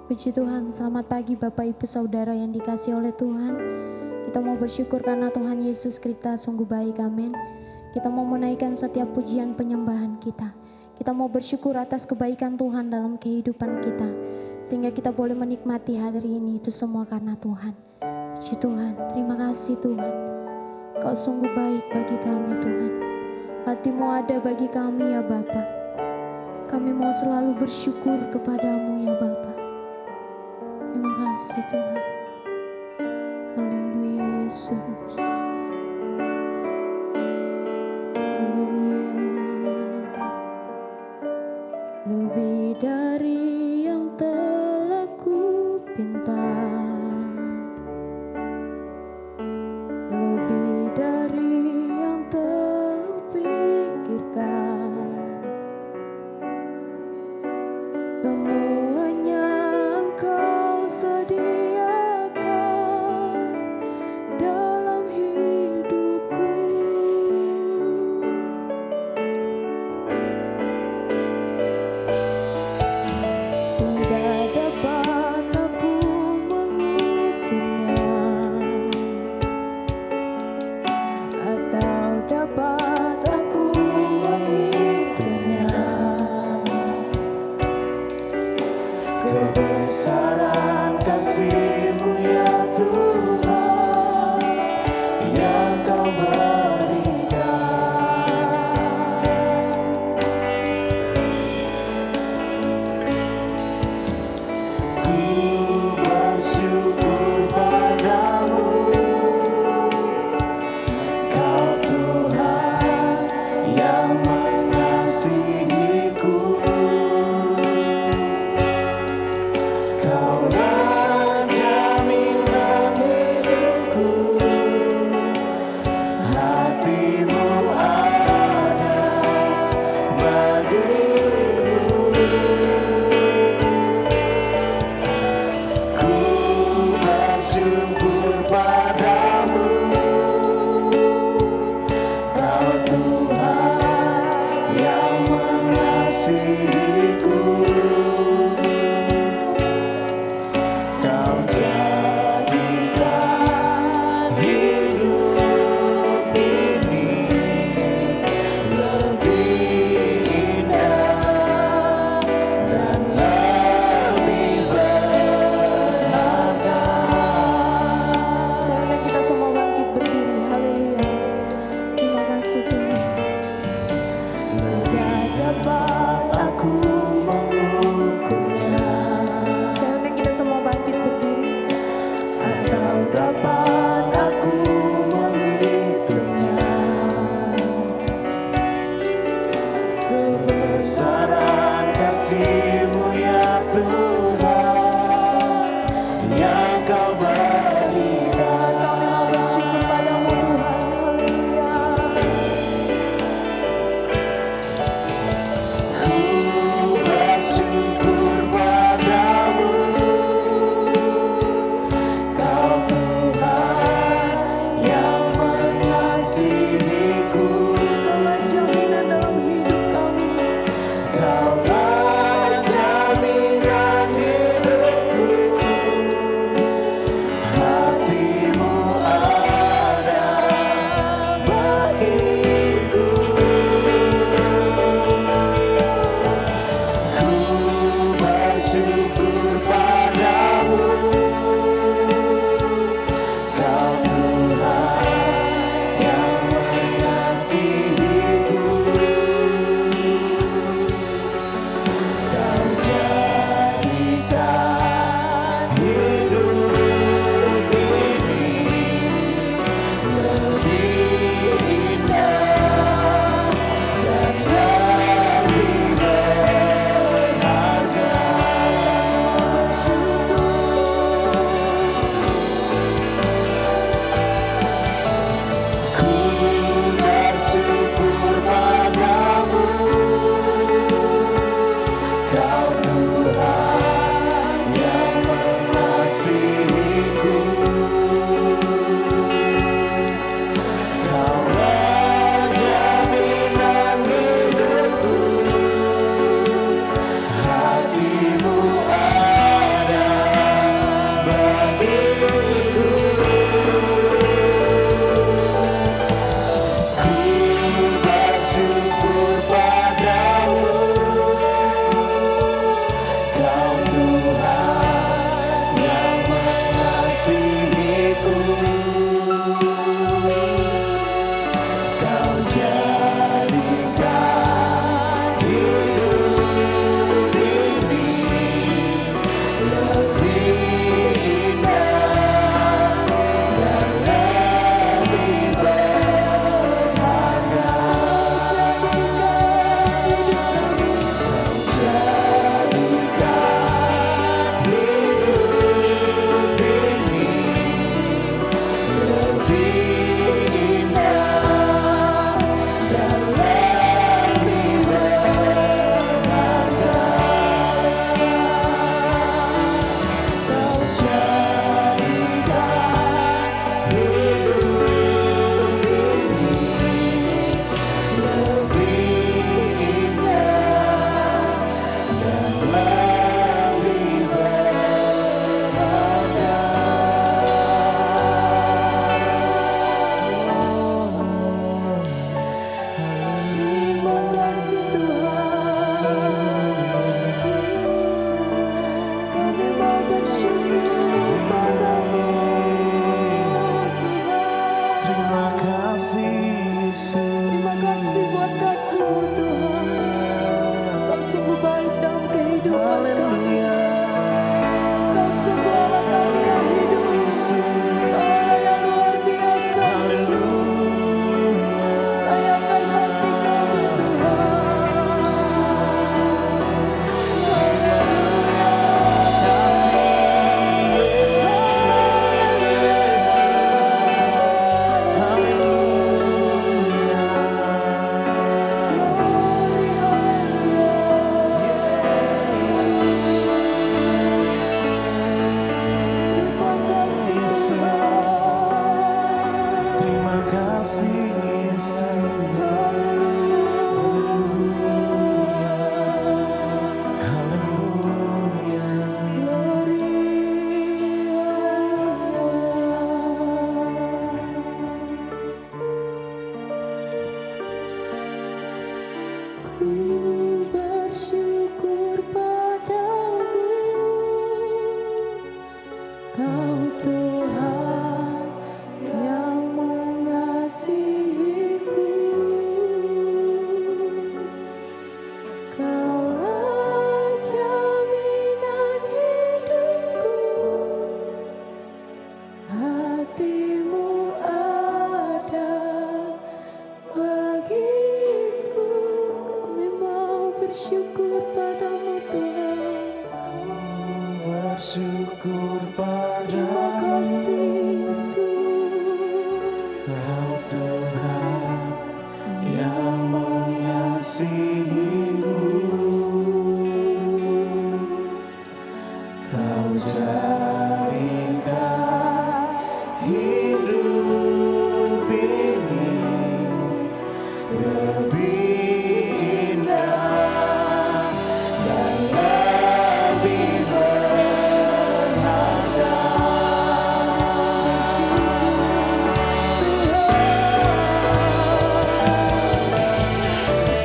Puji Tuhan, selamat pagi Bapak Ibu Saudara yang dikasihi oleh Tuhan. Kita mau bersyukur karena Tuhan Yesus kita sungguh baik, amin. Kita mau menaikkan setiap pujian penyembahan kita. Kita mau bersyukur atas kebaikan Tuhan dalam kehidupan kita. Sehingga kita boleh menikmati hari ini, itu semua karena Tuhan. Puji Tuhan, terima kasih Tuhan. Kau sungguh baik bagi kami Tuhan. Hati-Mu ada bagi kami ya Bapa. Kami mau selalu bersyukur kepadamu ya Bapa. Terima kasih Tuhan. Haleluya Yesus. Haleluya. Lebih dari yang telah ku pinta, lebih dari yang telah pikirkan, semuanya Engkau sediakan dalam hidupku. Tidak dapat aku mengukurnya, atau dapat aku menghitungnya. Kebesaran kasih-Mu ya Tuhan yang Kau berikan. Ku bersyukur padamu, Kau Tuhan yang mengasihiku. Kau jaminan hidupku, hati-Mu ada bagiku. Ku bersyukur padamu, Kau Tuhan yang mengasihiku. Kau jadikan hidup ini lebih indah dan lebih berharga. Sekarang kita semua bangkit berdiri, haleluya. Terima kasih Tuhan. Tidak dapat aku mengukurnya. Sekarang kita semua bangkit berdiri, atau dapat aku menghitungnya. Kebesaran kasih-Mu ya Tuhan yang Kau berikan. Kami mau bersyukur padamu Tuhan, haleluya. Ku bersyukur padamu, Kau Tuhan yang mengasihiku. Kaulah jaminan dalam hidup kami. Kaulah jaminan Kau Tuhan yang mengasihiku, Kaulah jaminan hidupku, hatimu ada bagiku. Kami mau bersyukur padamu Tuhan. Bersyukur padamu. Terima kasih Yesus. Kau Tuhan yang mengasihiku, Kau jadikan hidup ini lebih indah dan lebih berharga.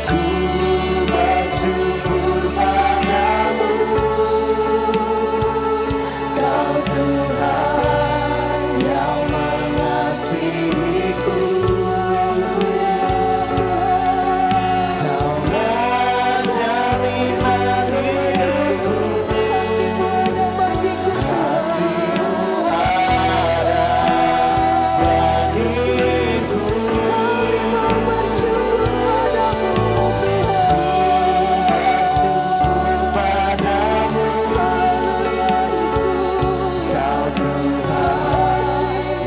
Ku bersyukur padamu, Kau Tuhan yang mengasihiku, Kaulah jaminan hidupku, hatimu ada bagiku. Bersyukur padamu, Kau Tuhan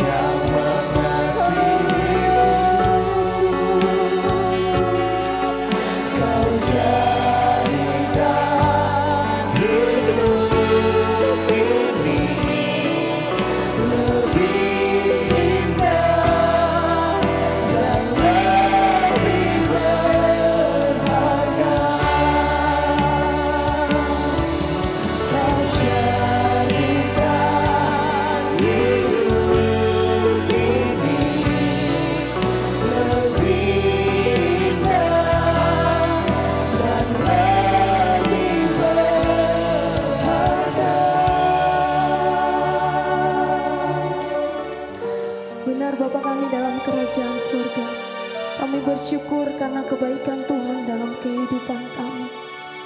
yang mengasihiku, Kau jadikan hidup ini lebih indah dan lebih berharga. Kau jadikan hidup ini lebih indah dan lebih berharga. Benar Bapa kami dalam kerajaan surga, kami bersyukur karena kebaikan Tuhan dalam kehidupan kami.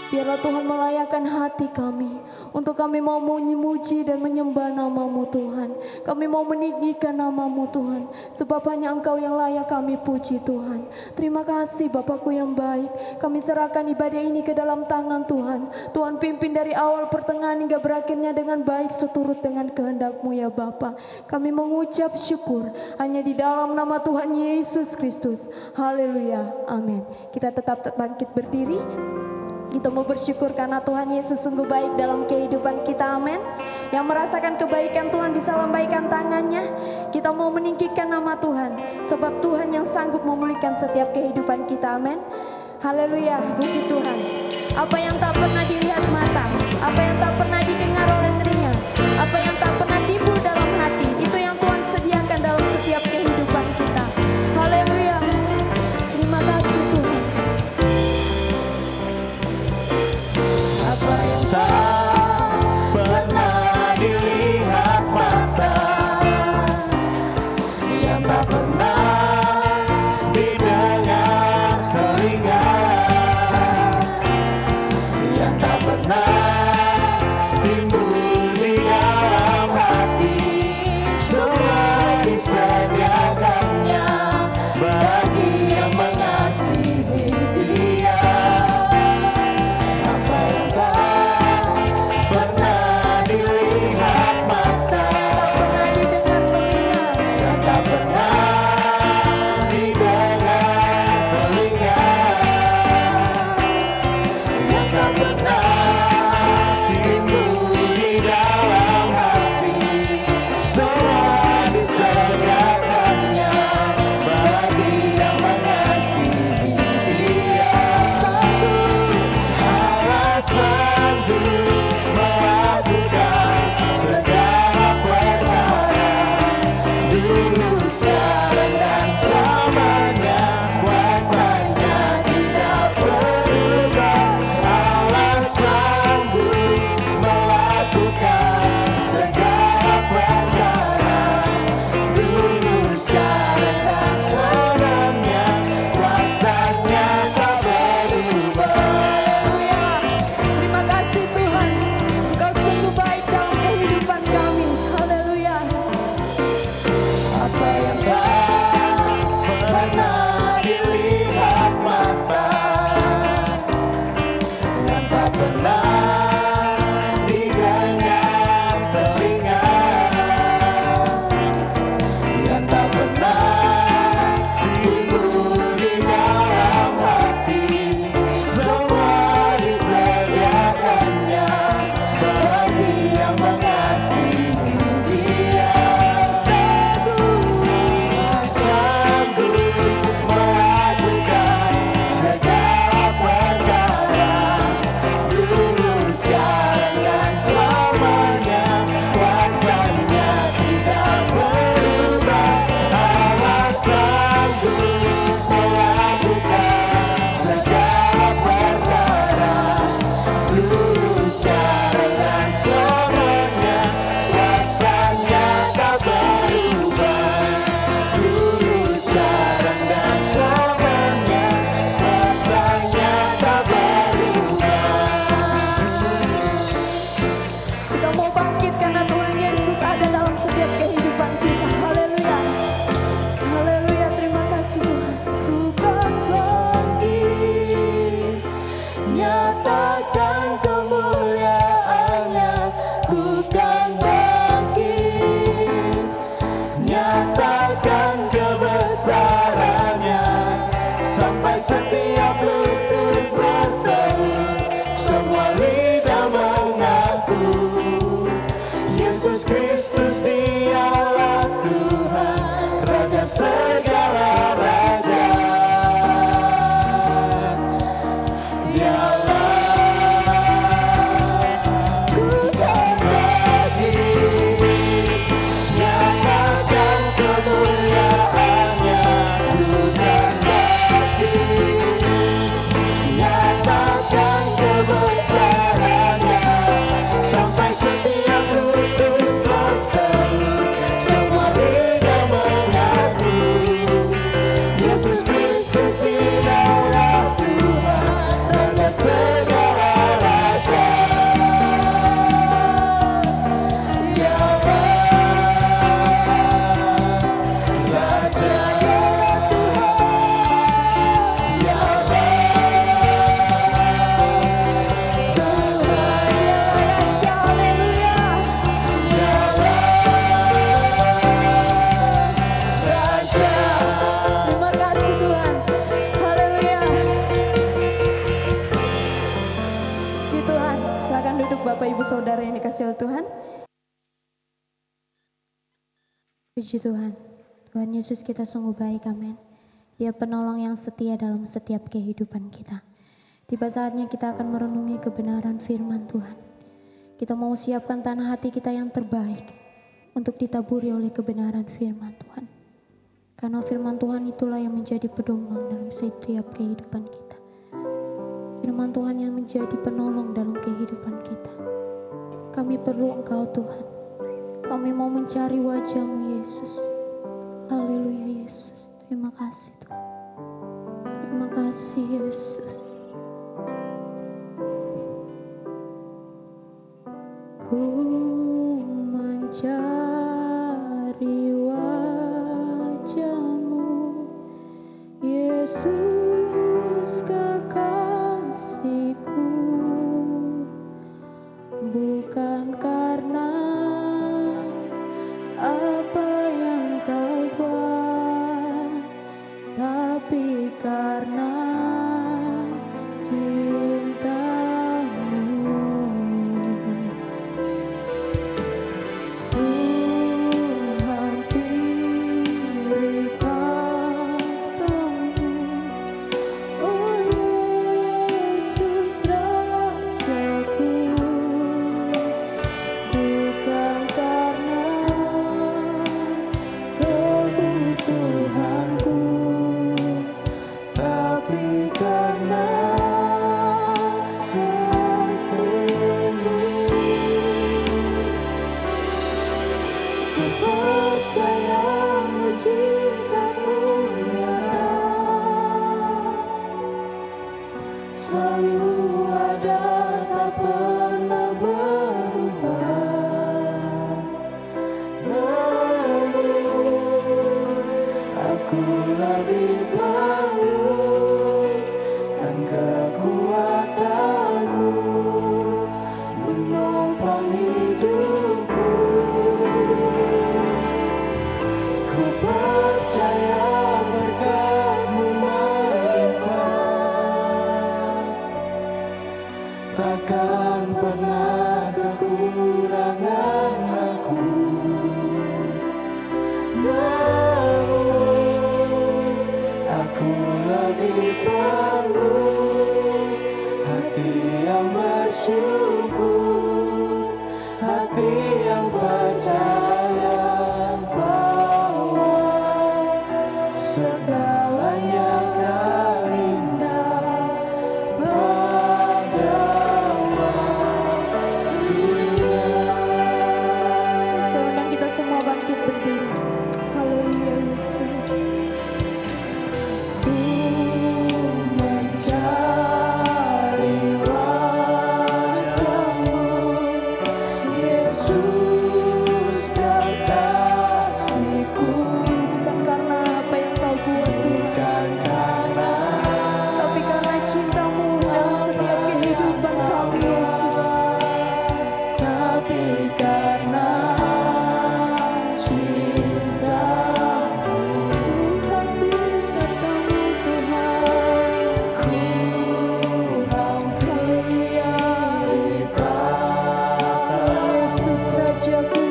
Biarlah Tuhan melayakkan hati kami untuk kami mau memuji dan menyembah nama-Mu Tuhan. Kami mau meninggikan nama-Mu Tuhan, sebab hanya Engkau yang layak kami puji Tuhan. Terima kasih Bapakku yang baik. Kami serahkan ibadah ini ke dalam tangan Tuhan. Tuhan pimpin dari awal pertengahan hingga berakhirnya dengan baik seturut dengan kehendak-Mu ya Bapa. Kami mengucap syukur hanya di dalam nama Tuhan Yesus Kristus. Haleluya, amin. Kita tetap bangkit berdiri. Kita mau bersyukur karena Tuhan Yesus sungguh baik dalam kehidupan kita, amin. Yang merasakan kebaikan Tuhan bisa lambaikan tangannya. Kita mau meninggikan nama Tuhan, sebab Tuhan yang sanggup memulihkan setiap kehidupan kita, amin. Haleluya, puji Tuhan. Apa yang tak pernah dilihat mata, apa yang tak pernah didengar oleh telinga, apa yang tak pernah timbul dalam hati, itu yang Tuhan sediakan dalam setiap kehidupan kita. Haleluya. Terima kasih Tuhan. Apa yang tak pernah dilihat mata, yang tak pernah didengar telinga, yang tak pernah Yesus Kristus Dialah Tuhan, Raja segala raja. Dialah ku kan lagi nyatakan kemuliaannya, ku kan lagi nyatakan kebesarannya, sampai setiap lutut bertelur, semua lidah mengaku Yesus Kristus Dialah Tuhan, Raja segala raja. Dialah Raja Tuhan, Terima kasih Tuhan. Haleluya. Puji Tuhan. Silakan duduk Bapak Ibu Saudara yang dikasihi oleh Tuhan. Puji Tuhan. Tuhan Yesus kita sungguh baik, amin. Dia penolong yang setia dalam setiap kehidupan kita. Tiba saatnya kita akan merenungi kebenaran firman Tuhan. Kita mau siapkan tanah hati kita yang terbaik untuk ditaburi oleh kebenaran firman Tuhan. Karena firman Tuhan itulah yang menjadi pedoman dalam setiap kehidupan kita. Firman Tuhan yang menjadi penolong dalam kehidupan kita. Kami perlu Engkau Tuhan. Kami mau mencari wajah-Mu Yesus. Haleluya Yesus. Terima kasih Tuhan. Terima kasih Yesus. Ku mencari wajah-Mu Yesus kekasihku, bukan karena apa yang Kau buat, tapi karena cinta-Mu. Ku hampiri takhta-Mu, oh Yesus Rajaku, bukan karena kebutuhanku, tapi karena setia-Mu. Ku percaya mujizat-Mu nyata, selalu ada, tak pernah berubah. Namun aku lebih perlukan kekuatan-Mu menopang hidupku. Ku percaya berkat-Mu melimpah, takkan pernah kekurangan aku. Namun aku lebih perlu hati yang bersyukur, hati yang percaya bahwa segalanya akan indah pada waktunya. Serenang kita semua bangkit berdiri. Haleluya Yesus. Ku mencari wajah-Mu Yesus kekasihku, Bukan karena apa yang Kau buat Tuhan, bukan karena tapi karena cinta-Mu dalam setiap kehidupan kami Yesus. tapi karena cinta-Mu. Ku hampiri takhta-Mu Tuhan. Ku hampiri takhta-Mu, Yesus Rajaku,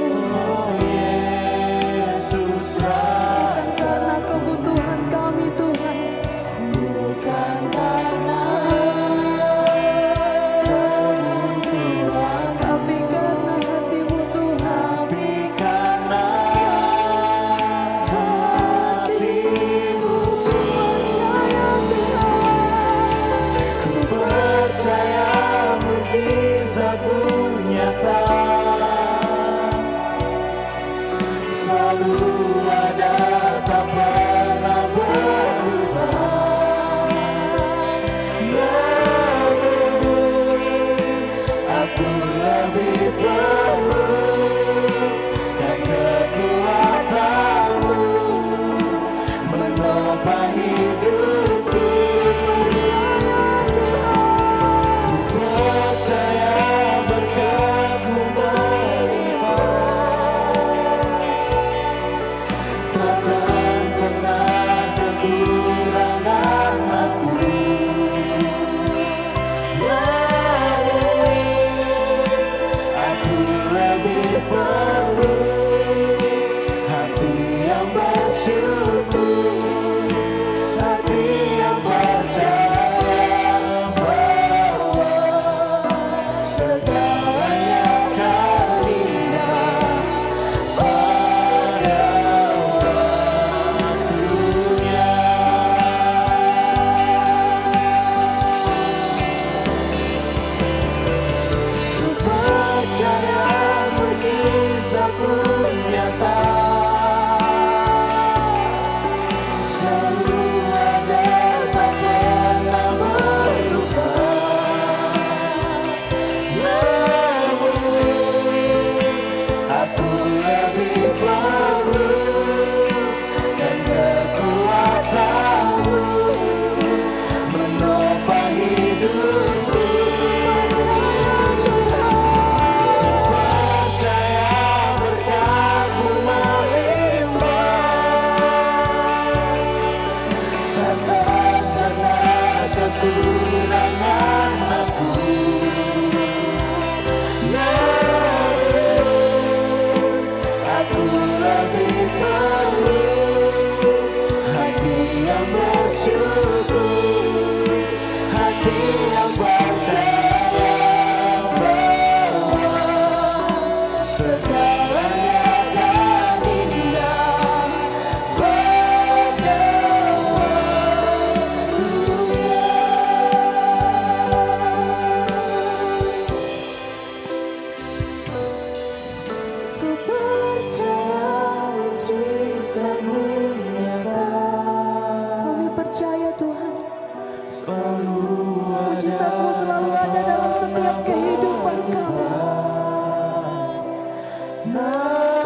perlu hati yang bersyukur, hati yang percaya bahwa segalanya akan indah pada waktunya. Ku percaya mujizatmu nyata, selalu ada, tak pernah berubah. Namun aku lebih perlu kan kekuatanmu menopang hidupku. Percaya berkatmu melimpah, saat tak pernah kekurangan aku. Namun aku lebih perlu hati yang bersyukur, hati yang percaya bahwa segalanya akan indah pada waktunya. Ku percaya mujizatmu nyata. Kami percaya Tuhan, Selalu mujizat-Mu selalu ada dalam setiap kehidupan kami.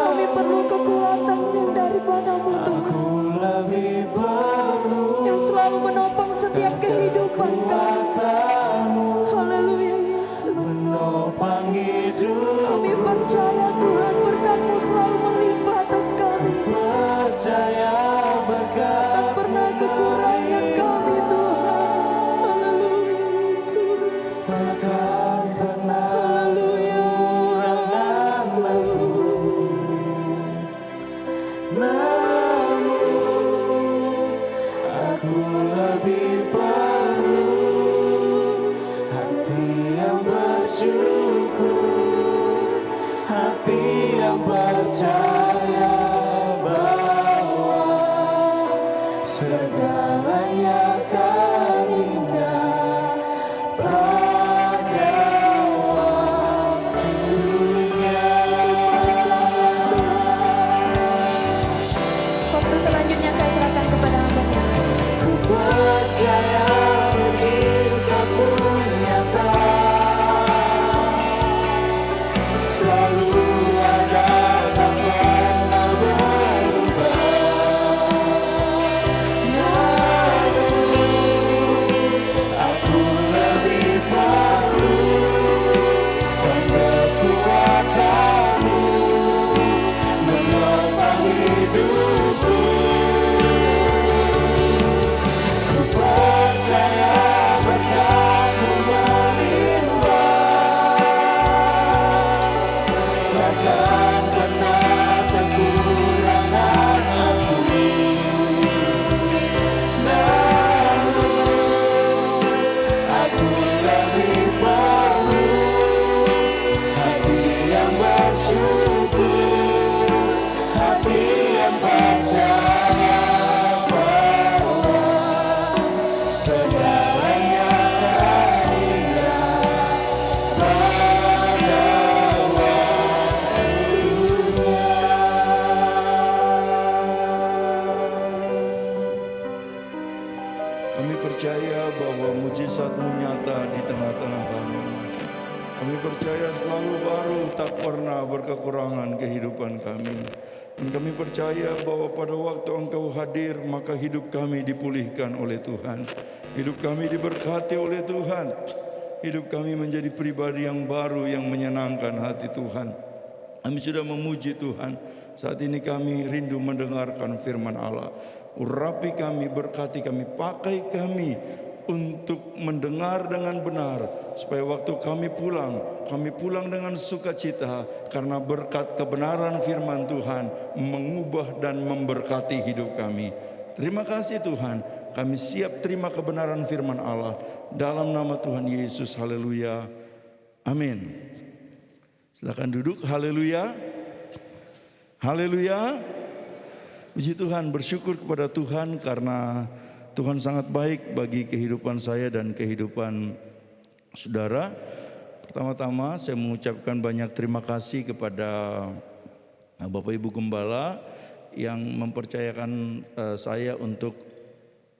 Kami perlu kekuatan yang daripada-Mu Tuhan, aku lebih perlu yang selalu menopang setiap kehidupan kami. katamu Haleluya Yesus. menopang hidup. Kami percaya Tuhan, berkat-Mu selalu melimpah atas kami. Percaya Tak berkat pernah kekurangan kami Tuhan. Haleluya Yesus. akan pernah Haleluya namun aku lebih perlu hati yang bersyukur, hati yang percaya bahwa segalanya akan indah pada waktunya. Waktu selanjutnya saya serahkan kepada hamba-Nya. Ku percaya mujizatmu nyata, selalu ada, tak pernah berubah. Namun aku lebih perlu kan kekuatanmu menopang hidupku. Ku percaya berkat-Mu melimpah, takkan pernah kekurangan aku. Namun aku lebih perlu hati yang bersyukur, hati yang percaya bahwa segalanya akan indah pada waktunya. Kami percaya bahwa mujizat-Mu nyata di tengah-tengah kami. Kami percaya selalu baru, tak pernah berkekurangan kehidupan kami. Dan kami percaya bahwa pada waktu Engkau hadir, maka hidup kami dipulihkan oleh Tuhan. Hidup kami diberkati oleh Tuhan. Hidup kami menjadi pribadi yang baru yang menyenangkan hati Tuhan. Kami sudah memuji Tuhan. Saat ini kami rindu mendengarkan firman Allah. Urapi kami, berkati kami, pakai kami untuk mendengar dengan benar, supaya waktu kami pulang dengan sukacita karena berkat kebenaran firman Tuhan mengubah dan memberkati hidup kami. Terima kasih Tuhan, kami siap terima kebenaran firman Allah dalam nama Tuhan Yesus. Haleluya, amin. Silakan duduk. Haleluya, haleluya. Puji Tuhan, bersyukur kepada Tuhan karena Tuhan sangat baik bagi kehidupan saya dan kehidupan saudara. Pertama-tama saya mengucapkan banyak terima kasih kepada Bapak Ibu Gembala yang mempercayakan saya untuk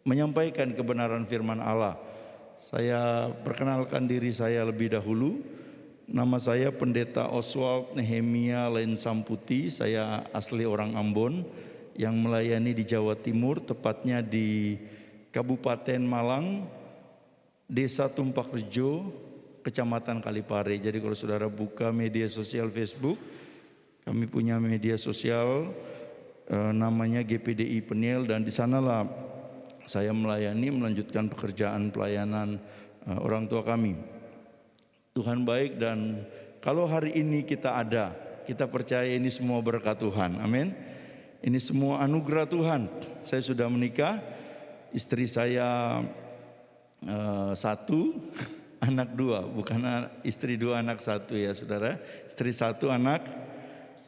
menyampaikan kebenaran firman Allah. Saya perkenalkan diri saya lebih dahulu. Nama saya Pendeta Oswald Nehemia Lain Samputi. Saya asli orang Ambon yang melayani di Jawa Timur, tepatnya di Kabupaten Malang, Desa Tumpakrejo, Kecamatan Kalipare. Jadi kalau saudara buka media sosial Facebook, kami punya media sosial namanya GPDI Peniel, dan di sanalah saya melanjutkan pekerjaan pelayanan orang tua kami. Tuhan baik, dan kalau hari ini kita ada, kita percaya ini semua berkat Tuhan. Amin. Ini semua anugerah Tuhan. Saya sudah menikah. Istri saya satu, anak dua, bukan istri dua anak satu ya saudara. Istri satu, anak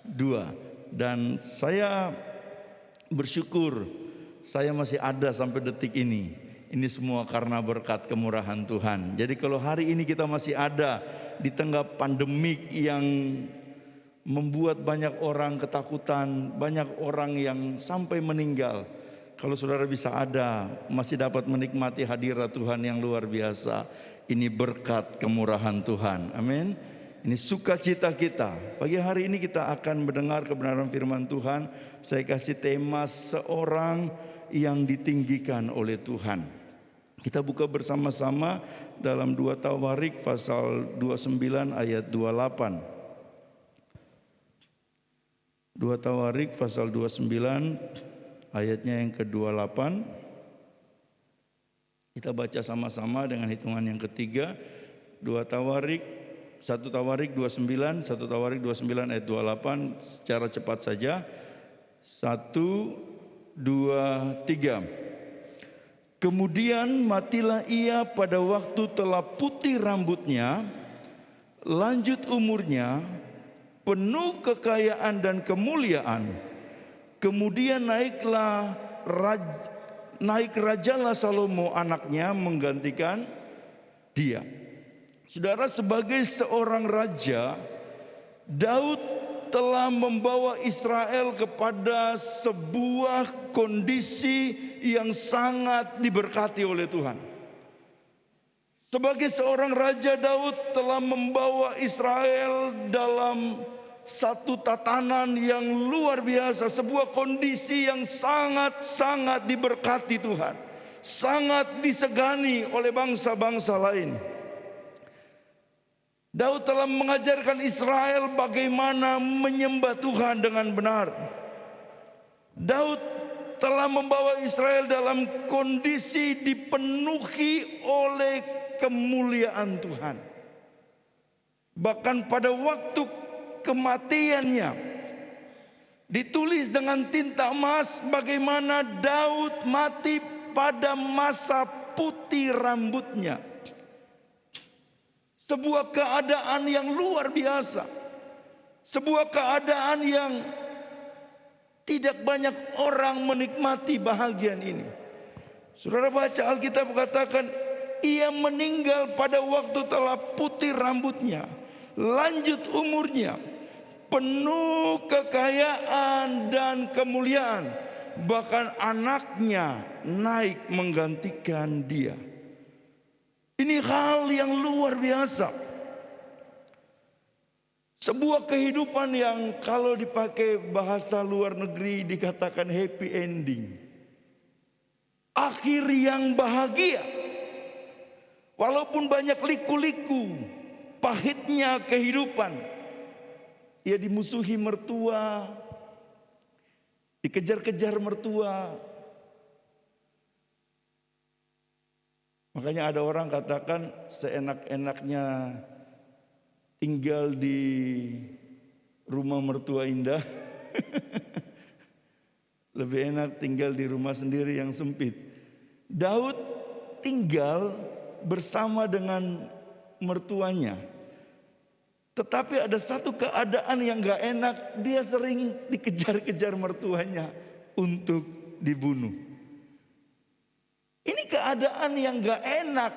dua. Dan saya bersyukur saya masih ada sampai detik ini. Ini semua karena berkat kemurahan Tuhan. Jadi kalau hari ini kita masih ada di tengah pandemik yang membuat banyak orang ketakutan, banyak orang yang sampai meninggal. Kalau saudara bisa ada, masih dapat menikmati hadirat Tuhan yang luar biasa. Ini berkat kemurahan Tuhan. Amin. Ini sukacita kita. Pagi hari ini kita akan mendengar kebenaran firman Tuhan. Saya kasih tema seorang yang ditinggikan oleh Tuhan. Kita buka bersama-sama dalam 2 Tawarik pasal 29 ayat 28. 2 Tawarik pasal 29 ayatnya yang ke-28. Kita baca sama-sama dengan hitungan yang ketiga. 1 Tawarik 29, 1 Tawarik 29 ayat 28, secara cepat saja. 1, 2, 3. Kemudian matilah ia pada waktu telah putih rambutnya, lanjut umurnya, penuh kekayaan dan kemuliaan. Kemudian naik rajalah Salomo anaknya menggantikan dia. Saudara, sebagai seorang raja, Daud telah membawa Israel kepada sebuah kondisi yang sangat diberkati oleh Tuhan. Sebagai seorang raja, Daud telah membawa Israel dalam satu tatanan yang luar biasa, sebuah kondisi yang sangat-sangat diberkati Tuhan, sangat disegani oleh bangsa-bangsa lain. Daud telah mengajarkan Israel bagaimana menyembah Tuhan dengan benar. Daud telah membawa Israel dalam kondisi dipenuhi oleh kemuliaan Tuhan. Bahkan pada waktu kematiannya ditulis dengan tinta emas bagaimana Daud mati pada masa putih rambutnya. Sebuah keadaan yang luar biasa, sebuah keadaan yang tidak banyak orang menikmati bahagian ini. Saudara baca Alkitab katakan ia meninggal pada waktu telah putih rambutnya, lanjut umurnya, penuh kekayaan dan kemuliaan. Bahkan anaknya naik menggantikan dia. Ini hal yang luar biasa. Sebuah kehidupan yang kalau dipakai bahasa luar negeri dikatakan happy ending. Akhir yang bahagia. Walaupun banyak liku-liku, pahitnya kehidupan. Ia dimusuhi mertua, dikejar-kejar mertua, Makanya ada orang katakan seenak-enaknya tinggal di rumah mertua indah, lebih enak tinggal di rumah sendiri yang sempit. Daud tinggal bersama dengan mertuanya. Tetapi ada satu keadaan yang gak enak, dia sering dikejar-kejar mertuanya untuk dibunuh. Ini keadaan yang gak enak,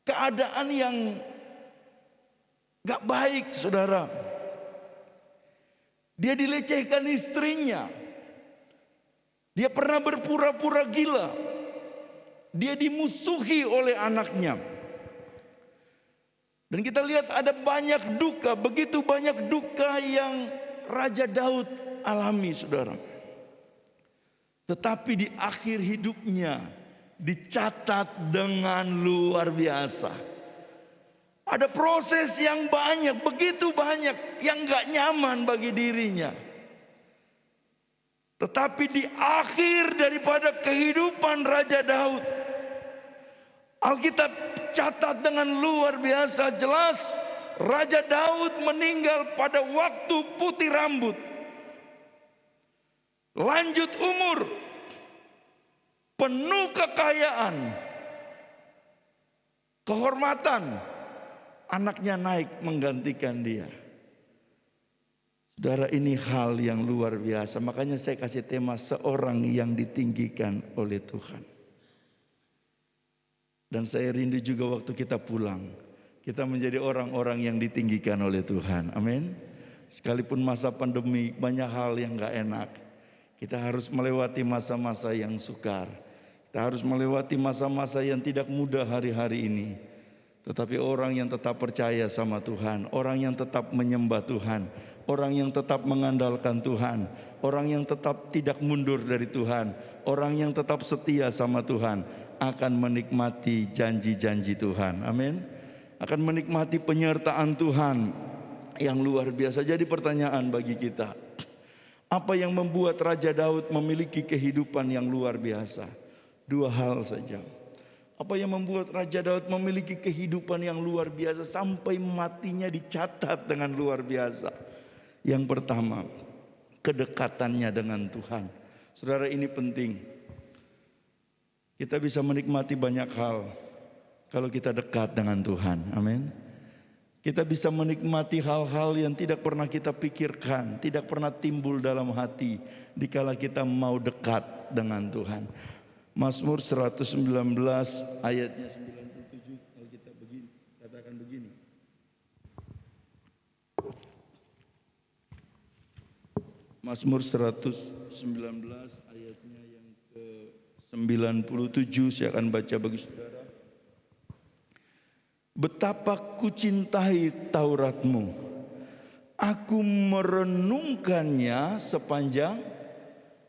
keadaan yang gak baik, saudara. Dia dilecehkan istrinya, dia pernah berpura-pura gila, dia dimusuhi oleh anaknya. Dan kita lihat ada banyak duka, begitu banyak duka yang Raja Daud alami, saudara. Tetapi di akhir hidupnya dicatat dengan luar biasa. Ada proses yang banyak, begitu banyak yang gak nyaman bagi dirinya. Tetapi di akhir daripada kehidupan Raja Daud, Alkitab catat dengan luar biasa jelas, Raja Daud meninggal pada waktu putih rambut, lanjut umur, penuh kekayaan, kehormatan, anaknya naik menggantikan dia. Saudara, ini hal yang luar biasa. Makanya saya kasih tema seorang yang ditinggikan oleh Tuhan. Dan saya rindu juga waktu kita pulang, kita menjadi orang-orang yang ditinggikan oleh Tuhan. Amin. Sekalipun masa pandemi banyak hal yang gak enak, kita harus melewati masa-masa yang sukar. Kita harus melewati masa-masa yang tidak mudah hari-hari ini. Tetapi orang yang tetap percaya sama Tuhan, orang yang tetap menyembah Tuhan, orang yang tetap mengandalkan Tuhan, orang yang tetap tidak mundur dari Tuhan, orang yang tetap setia sama Tuhan, akan menikmati janji-janji Tuhan. Amin. Akan menikmati penyertaan Tuhan yang luar biasa. Jadi pertanyaan bagi kita, apa yang membuat Raja Daud memiliki kehidupan yang luar biasa? Dua hal saja. Apa yang membuat Raja Daud memiliki kehidupan yang luar biasa sampai matinya dicatat dengan luar biasa? Yang pertama, kedekatannya dengan Tuhan. Saudara, ini penting. Kita bisa menikmati banyak hal kalau kita dekat dengan Tuhan. Amin. Kita bisa menikmati hal-hal yang tidak pernah kita pikirkan, tidak pernah timbul dalam hati dikala kita mau dekat dengan Tuhan. Mazmur 119 ayatnya 97, Alkitab begini, katakan begini. Mazmur 119 ayatnya yang ke-97, saya akan baca bagi saudara. Betapa kucintai Tauratmu, aku merenungkannya sepanjang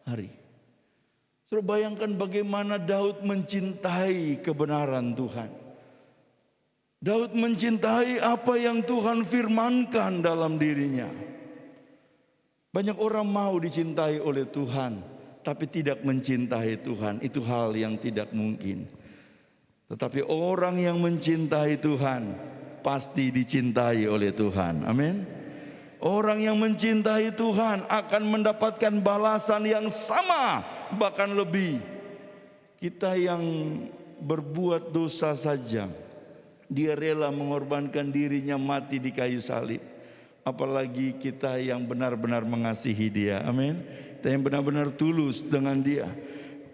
hari. Saudara, bayangkan bagaimana Daud mencintai kebenaran Tuhan. Daud mencintai apa yang Tuhan firmankan dalam dirinya. Banyak orang mau dicintai oleh Tuhan, tapi tidak mencintai Tuhan. Itu hal yang tidak mungkin. Tetapi orang yang mencintai Tuhan pasti dicintai oleh Tuhan. Amin. Orang yang mencintai Tuhan akan mendapatkan balasan yang sama, bahkan lebih. Kita yang berbuat dosa saja, dia rela mengorbankan dirinya mati di kayu salib. Apalagi kita yang benar-benar mengasihi dia. Amin. Kita yang benar-benar tulus dengan dia.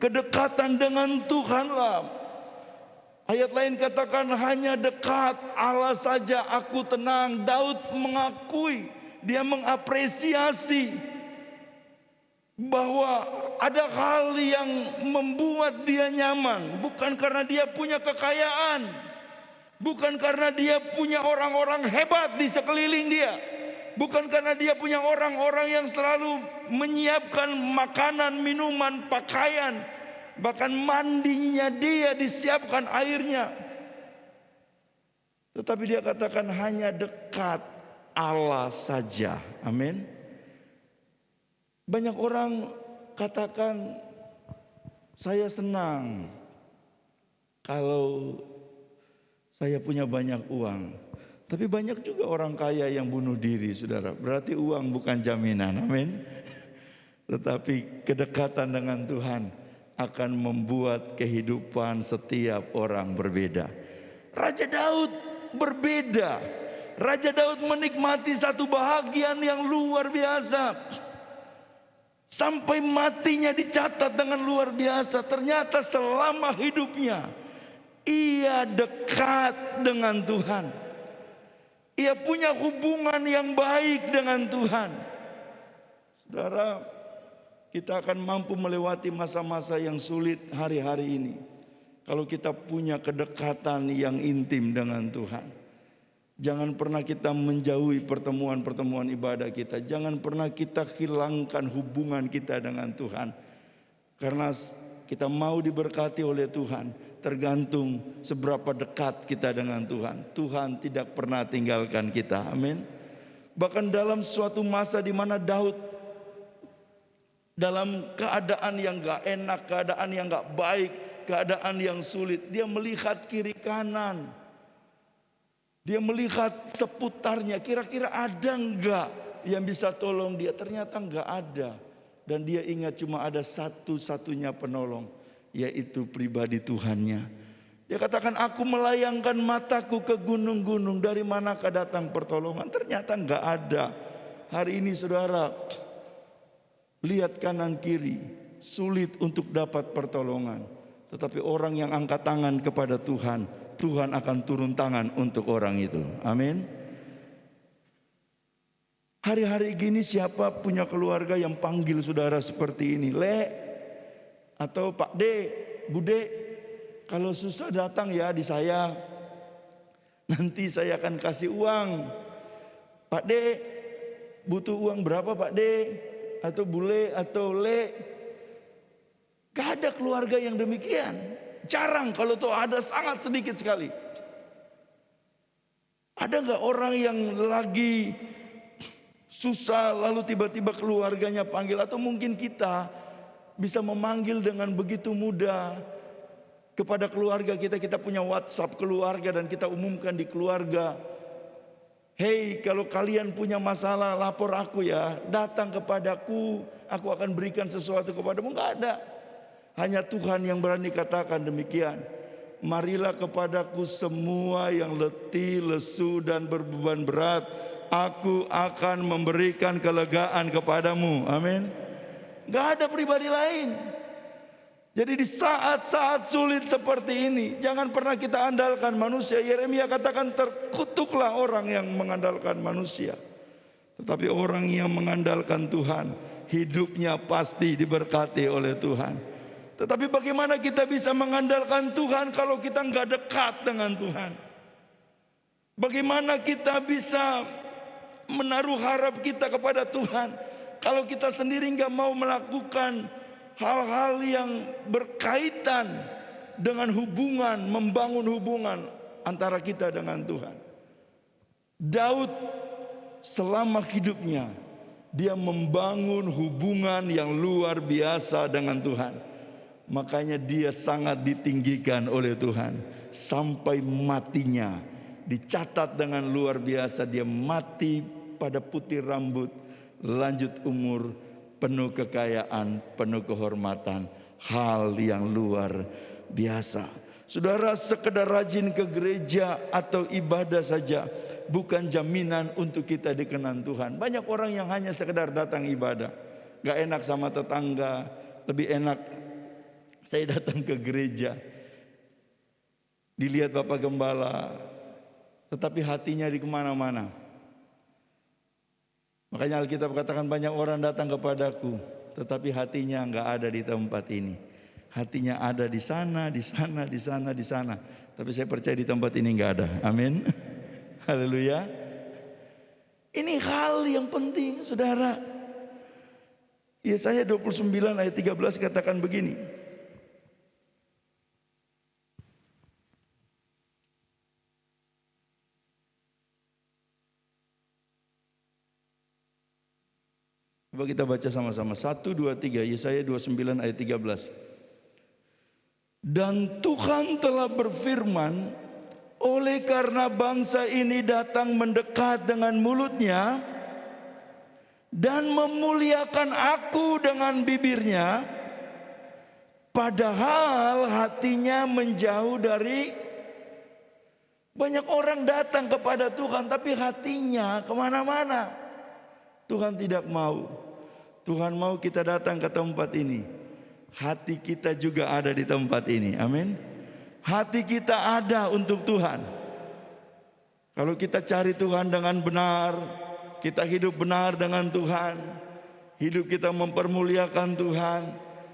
Kedekatan dengan Tuhanlah. Ayat lain katakan, hanya dekat Allah saja aku tenang. Daud mengakui, dia mengapresiasi bahwa ada hal yang membuat dia nyaman. Bukan karena dia punya kekayaan, bukan karena dia punya orang-orang hebat di sekeliling dia, bukan karena dia punya orang-orang yang selalu menyiapkan makanan, minuman, pakaian, bahkan mandinya dia disiapkan airnya. Tetapi dia katakan hanya dekat Allah saja. Amin. Banyak orang katakan, saya senang kalau saya punya banyak uang. Tapi banyak juga orang kaya yang bunuh diri, saudara. Berarti uang bukan jaminan, amin. Tetapi kedekatan dengan Tuhan akan membuat kehidupan setiap orang berbeda. Raja Daud berbeda. Raja Daud menikmati satu bahagian yang luar biasa. Sampai matinya dicatat dengan luar biasa. Ternyata selama hidupnya ia dekat dengan Tuhan. Ia punya hubungan yang baik dengan Tuhan. Saudara, kita akan mampu melewati masa-masa yang sulit hari-hari ini kalau kita punya kedekatan yang intim dengan Tuhan. Jangan pernah kita menjauhi pertemuan-pertemuan ibadah kita. Jangan pernah kita hilangkan hubungan kita dengan Tuhan. Karena kita mau diberkati oleh Tuhan, tergantung seberapa dekat kita dengan Tuhan. Tuhan tidak pernah tinggalkan kita, amin. Bahkan dalam suatu masa di mana Daud dalam keadaan yang gak enak, keadaan yang gak baik, keadaan yang sulit, dia melihat kiri kanan, dia melihat seputarnya, kira-kira ada enggak yang bisa tolong dia. Ternyata enggak ada. Dan dia ingat cuma ada satu-satunya penolong, yaitu pribadi Tuhannya. Dia katakan, aku melayangkan mataku ke gunung-gunung, dari manakah datang pertolongan? Ternyata enggak ada. Hari ini saudara, lihat kanan kiri, sulit untuk dapat pertolongan. Tetapi orang yang angkat tangan kepada Tuhan, Tuhan akan turun tangan untuk orang itu. Amin. Hari-hari gini siapa punya keluarga yang panggil saudara seperti ini? Le, atau Pak D, Bude, kalau susah datang ya di saya. Nanti saya akan kasih uang. Pak D, butuh uang berapa Pak D? Atau Bule, atau Le. Gak ada keluarga yang demikian. Jarang, kalau tuh ada sangat sedikit sekali. Ada gak orang yang lagi susah lalu tiba-tiba keluarganya panggil? Atau mungkin kita bisa memanggil dengan begitu mudah kepada keluarga kita. Kita punya WhatsApp keluarga dan kita umumkan di keluarga. Hei, kalau kalian punya masalah lapor aku ya, datang kepadaku, aku akan berikan sesuatu kepadamu. Gak ada. Hanya Tuhan yang berani katakan demikian. Marilah kepadaku semua yang letih, lesu dan berbeban berat, aku akan memberikan kelegaan kepadamu. Amin. Gak ada pribadi lain. Jadi di saat-saat sulit seperti ini, jangan pernah kita andalkan manusia. Yeremia katakan, terkutuklah orang yang mengandalkan manusia. Tetapi orang yang mengandalkan Tuhan, hidupnya pasti diberkati oleh Tuhan. Tetapi bagaimana kita bisa mengandalkan Tuhan kalau kita nggak dekat dengan Tuhan? Bagaimana kita bisa menaruh harap kita kepada Tuhan kalau kita sendiri nggak mau melakukan hal-hal yang berkaitan dengan hubungan, membangun hubungan antara kita dengan Tuhan? Daud selama hidupnya dia membangun hubungan yang luar biasa dengan Tuhan. Makanya dia sangat ditinggikan oleh Tuhan. Sampai matinya dicatat dengan luar biasa. Dia mati pada putih rambut, lanjut umur, penuh kekayaan, penuh kehormatan. Hal yang luar biasa. Saudara, sekedar rajin ke gereja atau ibadah saja bukan jaminan untuk kita dikenan Tuhan. Banyak orang yang hanya sekedar datang ibadah, gak enak sama tetangga. Lebih enak saya datang ke gereja, dilihat Bapak Gembala, tetapi hatinya di kemana-mana. Makanya Alkitab katakan, banyak orang datang kepadaku, tetapi hatinya enggak ada di tempat ini. Hatinya ada di sana, di sana, di sana, di sana. Tapi saya percaya di tempat ini enggak ada. Amin. Haleluya. Ini hal yang penting, saudara. Yesaya 29 ayat 13 katakan begini. Coba kita baca sama-sama. 1, 2, 3. Yesaya 29 ayat 13. Dan Tuhan telah berfirman, oleh karena bangsa ini datang mendekat dengan mulutnya dan memuliakan aku dengan bibirnya, padahal hatinya menjauh dari. Banyak orang datang kepada Tuhan tapi hatinya kemana-mana. Tuhan tidak mau. Tuhan mau kita datang ke tempat ini, hati kita juga ada di tempat ini. Amin. Hati kita ada untuk Tuhan. Kalau kita cari Tuhan dengan benar, kita hidup benar dengan Tuhan, hidup kita mempermuliakan Tuhan,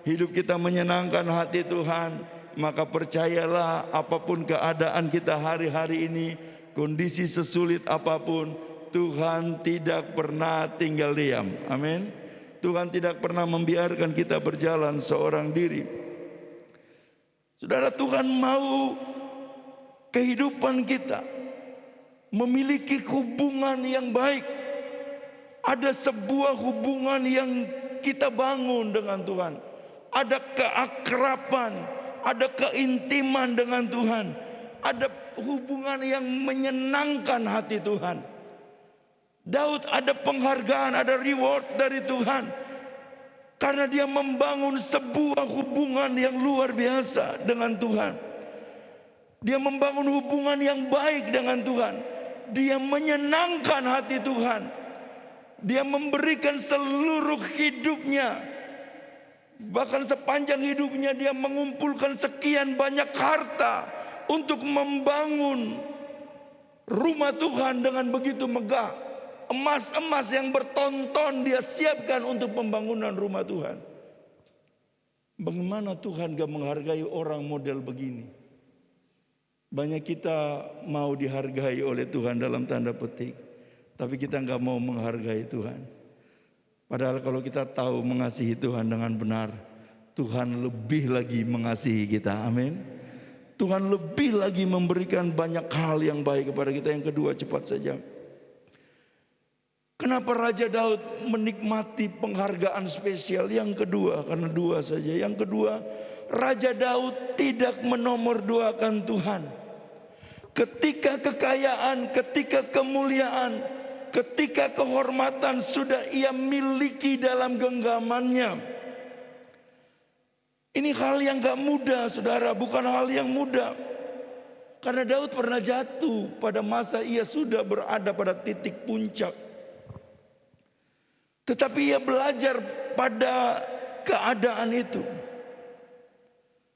hidup kita menyenangkan hati Tuhan, maka percayalah apapun keadaan kita hari-hari ini, kondisi sesulit apapun, Tuhan tidak pernah tinggal diam. Amin. Tuhan tidak pernah membiarkan kita berjalan seorang diri. Saudara, Tuhan mau kehidupan kita memiliki hubungan yang baik. Ada sebuah hubungan yang kita bangun dengan Tuhan. Ada keakraban, ada keintiman dengan Tuhan. Ada hubungan yang menyenangkan hati Tuhan. Daud ada penghargaan, ada reward dari Tuhan. Karena dia membangun sebuah hubungan yang luar biasa dengan Tuhan. Dia membangun hubungan yang baik dengan Tuhan. Dia menyenangkan hati Tuhan. Dia memberikan seluruh hidupnya. Bahkan sepanjang hidupnya dia mengumpulkan sekian banyak harta untuk membangun rumah Tuhan dengan begitu megah. Emas-emas yang bertonton dia siapkan untuk pembangunan rumah Tuhan. Bagaimana Tuhan gak menghargai orang model begini? Banyak kita mau dihargai oleh Tuhan dalam tanda petik, tapi kita gak mau menghargai Tuhan. Padahal kalau kita tahu mengasihi Tuhan dengan benar, Tuhan lebih lagi mengasihi kita. Amin. Tuhan lebih lagi memberikan banyak hal yang baik kepada kita. Yang kedua, cepat saja. Kenapa Raja Daud menikmati penghargaan spesial? Yang kedua, karena dua saja. Yang kedua, Raja Daud tidak menomorduakan Tuhan. Ketika kekayaan, ketika kemuliaan, ketika kehormatan sudah ia miliki dalam genggamannya. Ini hal yang gak mudah, saudara, bukan hal yang mudah. Karena Daud pernah jatuh pada masa ia sudah berada pada titik puncak. Tetapi ia belajar pada keadaan itu.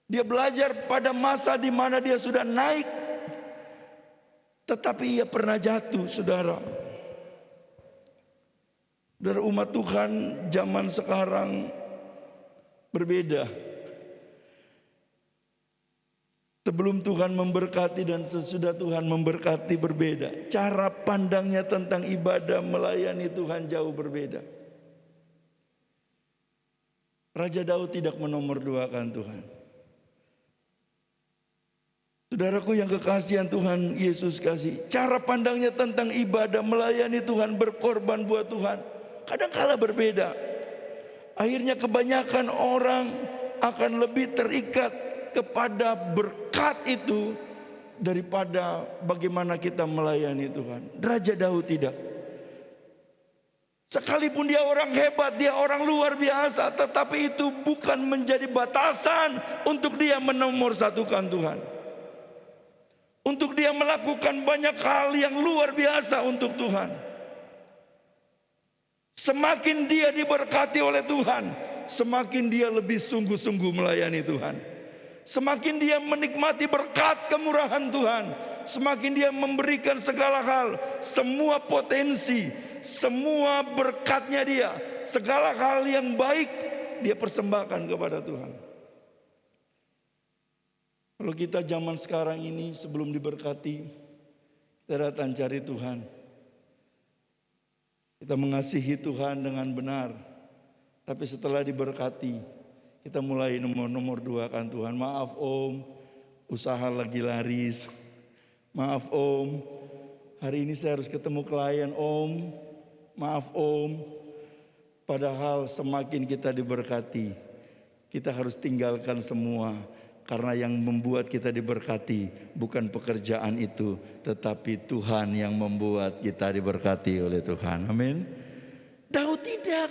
Dia belajar pada masa di mana dia sudah naik. Tetapi ia pernah jatuh, saudara. Saudara, umat Tuhan zaman sekarang berbeda. Sebelum Tuhan memberkati dan sesudah Tuhan memberkati berbeda. Cara pandangnya tentang ibadah melayani Tuhan jauh berbeda. Raja Daud tidak menomorduakan Tuhan. Saudaraku yang kekasihan Tuhan Yesus kasih, cara pandangnya tentang ibadah, melayani Tuhan, berkorban buat Tuhan, kadang-kala berbeda. Akhirnya kebanyakan orang akan lebih terikat kepada berkat itu daripada bagaimana kita melayani Tuhan. Raja Daud tidak. Sekalipun dia orang hebat, dia orang luar biasa, tetapi itu bukan menjadi batasan untuk dia menomorsatukan Tuhan. Untuk dia melakukan banyak hal yang luar biasa untuk Tuhan. Semakin dia diberkati oleh Tuhan, semakin dia lebih sungguh-sungguh melayani Tuhan. Semakin dia menikmati berkat kemurahan Tuhan, semakin dia memberikan segala hal, semua potensi, semua berkatnya dia, segala hal yang baik dia persembahkan kepada Tuhan. Kalau kita zaman sekarang ini sebelum diberkati, kita datang cari Tuhan. Kita mengasihi Tuhan dengan benar. Tapi setelah diberkati, kita mulai nomor-duakan Tuhan. Maaf om, usaha lagi laris. Maaf om, hari ini saya harus ketemu klien om. Maaf om. Padahal semakin kita diberkati, kita harus tinggalkan semua. Karena yang membuat kita diberkati bukan pekerjaan itu, tetapi Tuhan yang membuat kita diberkati oleh Tuhan. Amin. Daud tidak.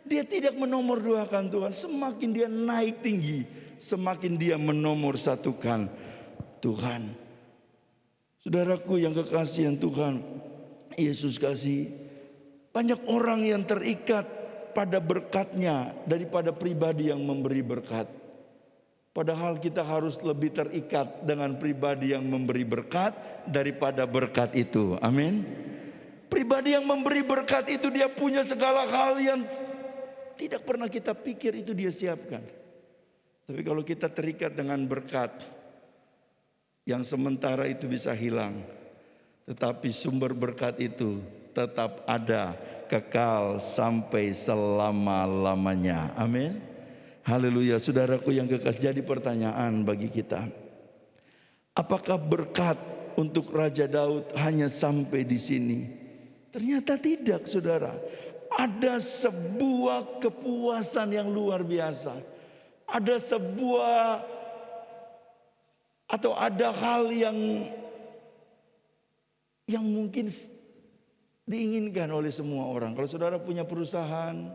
Dia tidak menomorduakan Tuhan. Semakin dia naik tinggi, semakin dia menomorsatukan Tuhan. Saudaraku yang kekasihan Tuhan Yesus kasih, banyak orang yang terikat pada berkatnya daripada pribadi yang memberi berkat. Padahal kita harus lebih terikat dengan pribadi yang memberi berkat daripada berkat itu. Amin. Pribadi yang memberi berkat itu dia punya segala hal yang tidak pernah kita pikir itu dia siapkan. Tapi kalau kita terikat dengan berkat yang sementara itu bisa hilang, tetapi sumber berkat itu tetap ada, kekal sampai selama-lamanya. Amin. Haleluya. Saudaraku yang kekasih, jadi pertanyaan bagi kita, apakah berkat untuk Raja Daud hanya sampai di sini? Ternyata tidak, saudara. Ada sebuah kepuasan yang luar biasa. Ada sebuah atau ada hal yang mungkin diinginkan oleh semua orang. Kalau saudara punya perusahaan,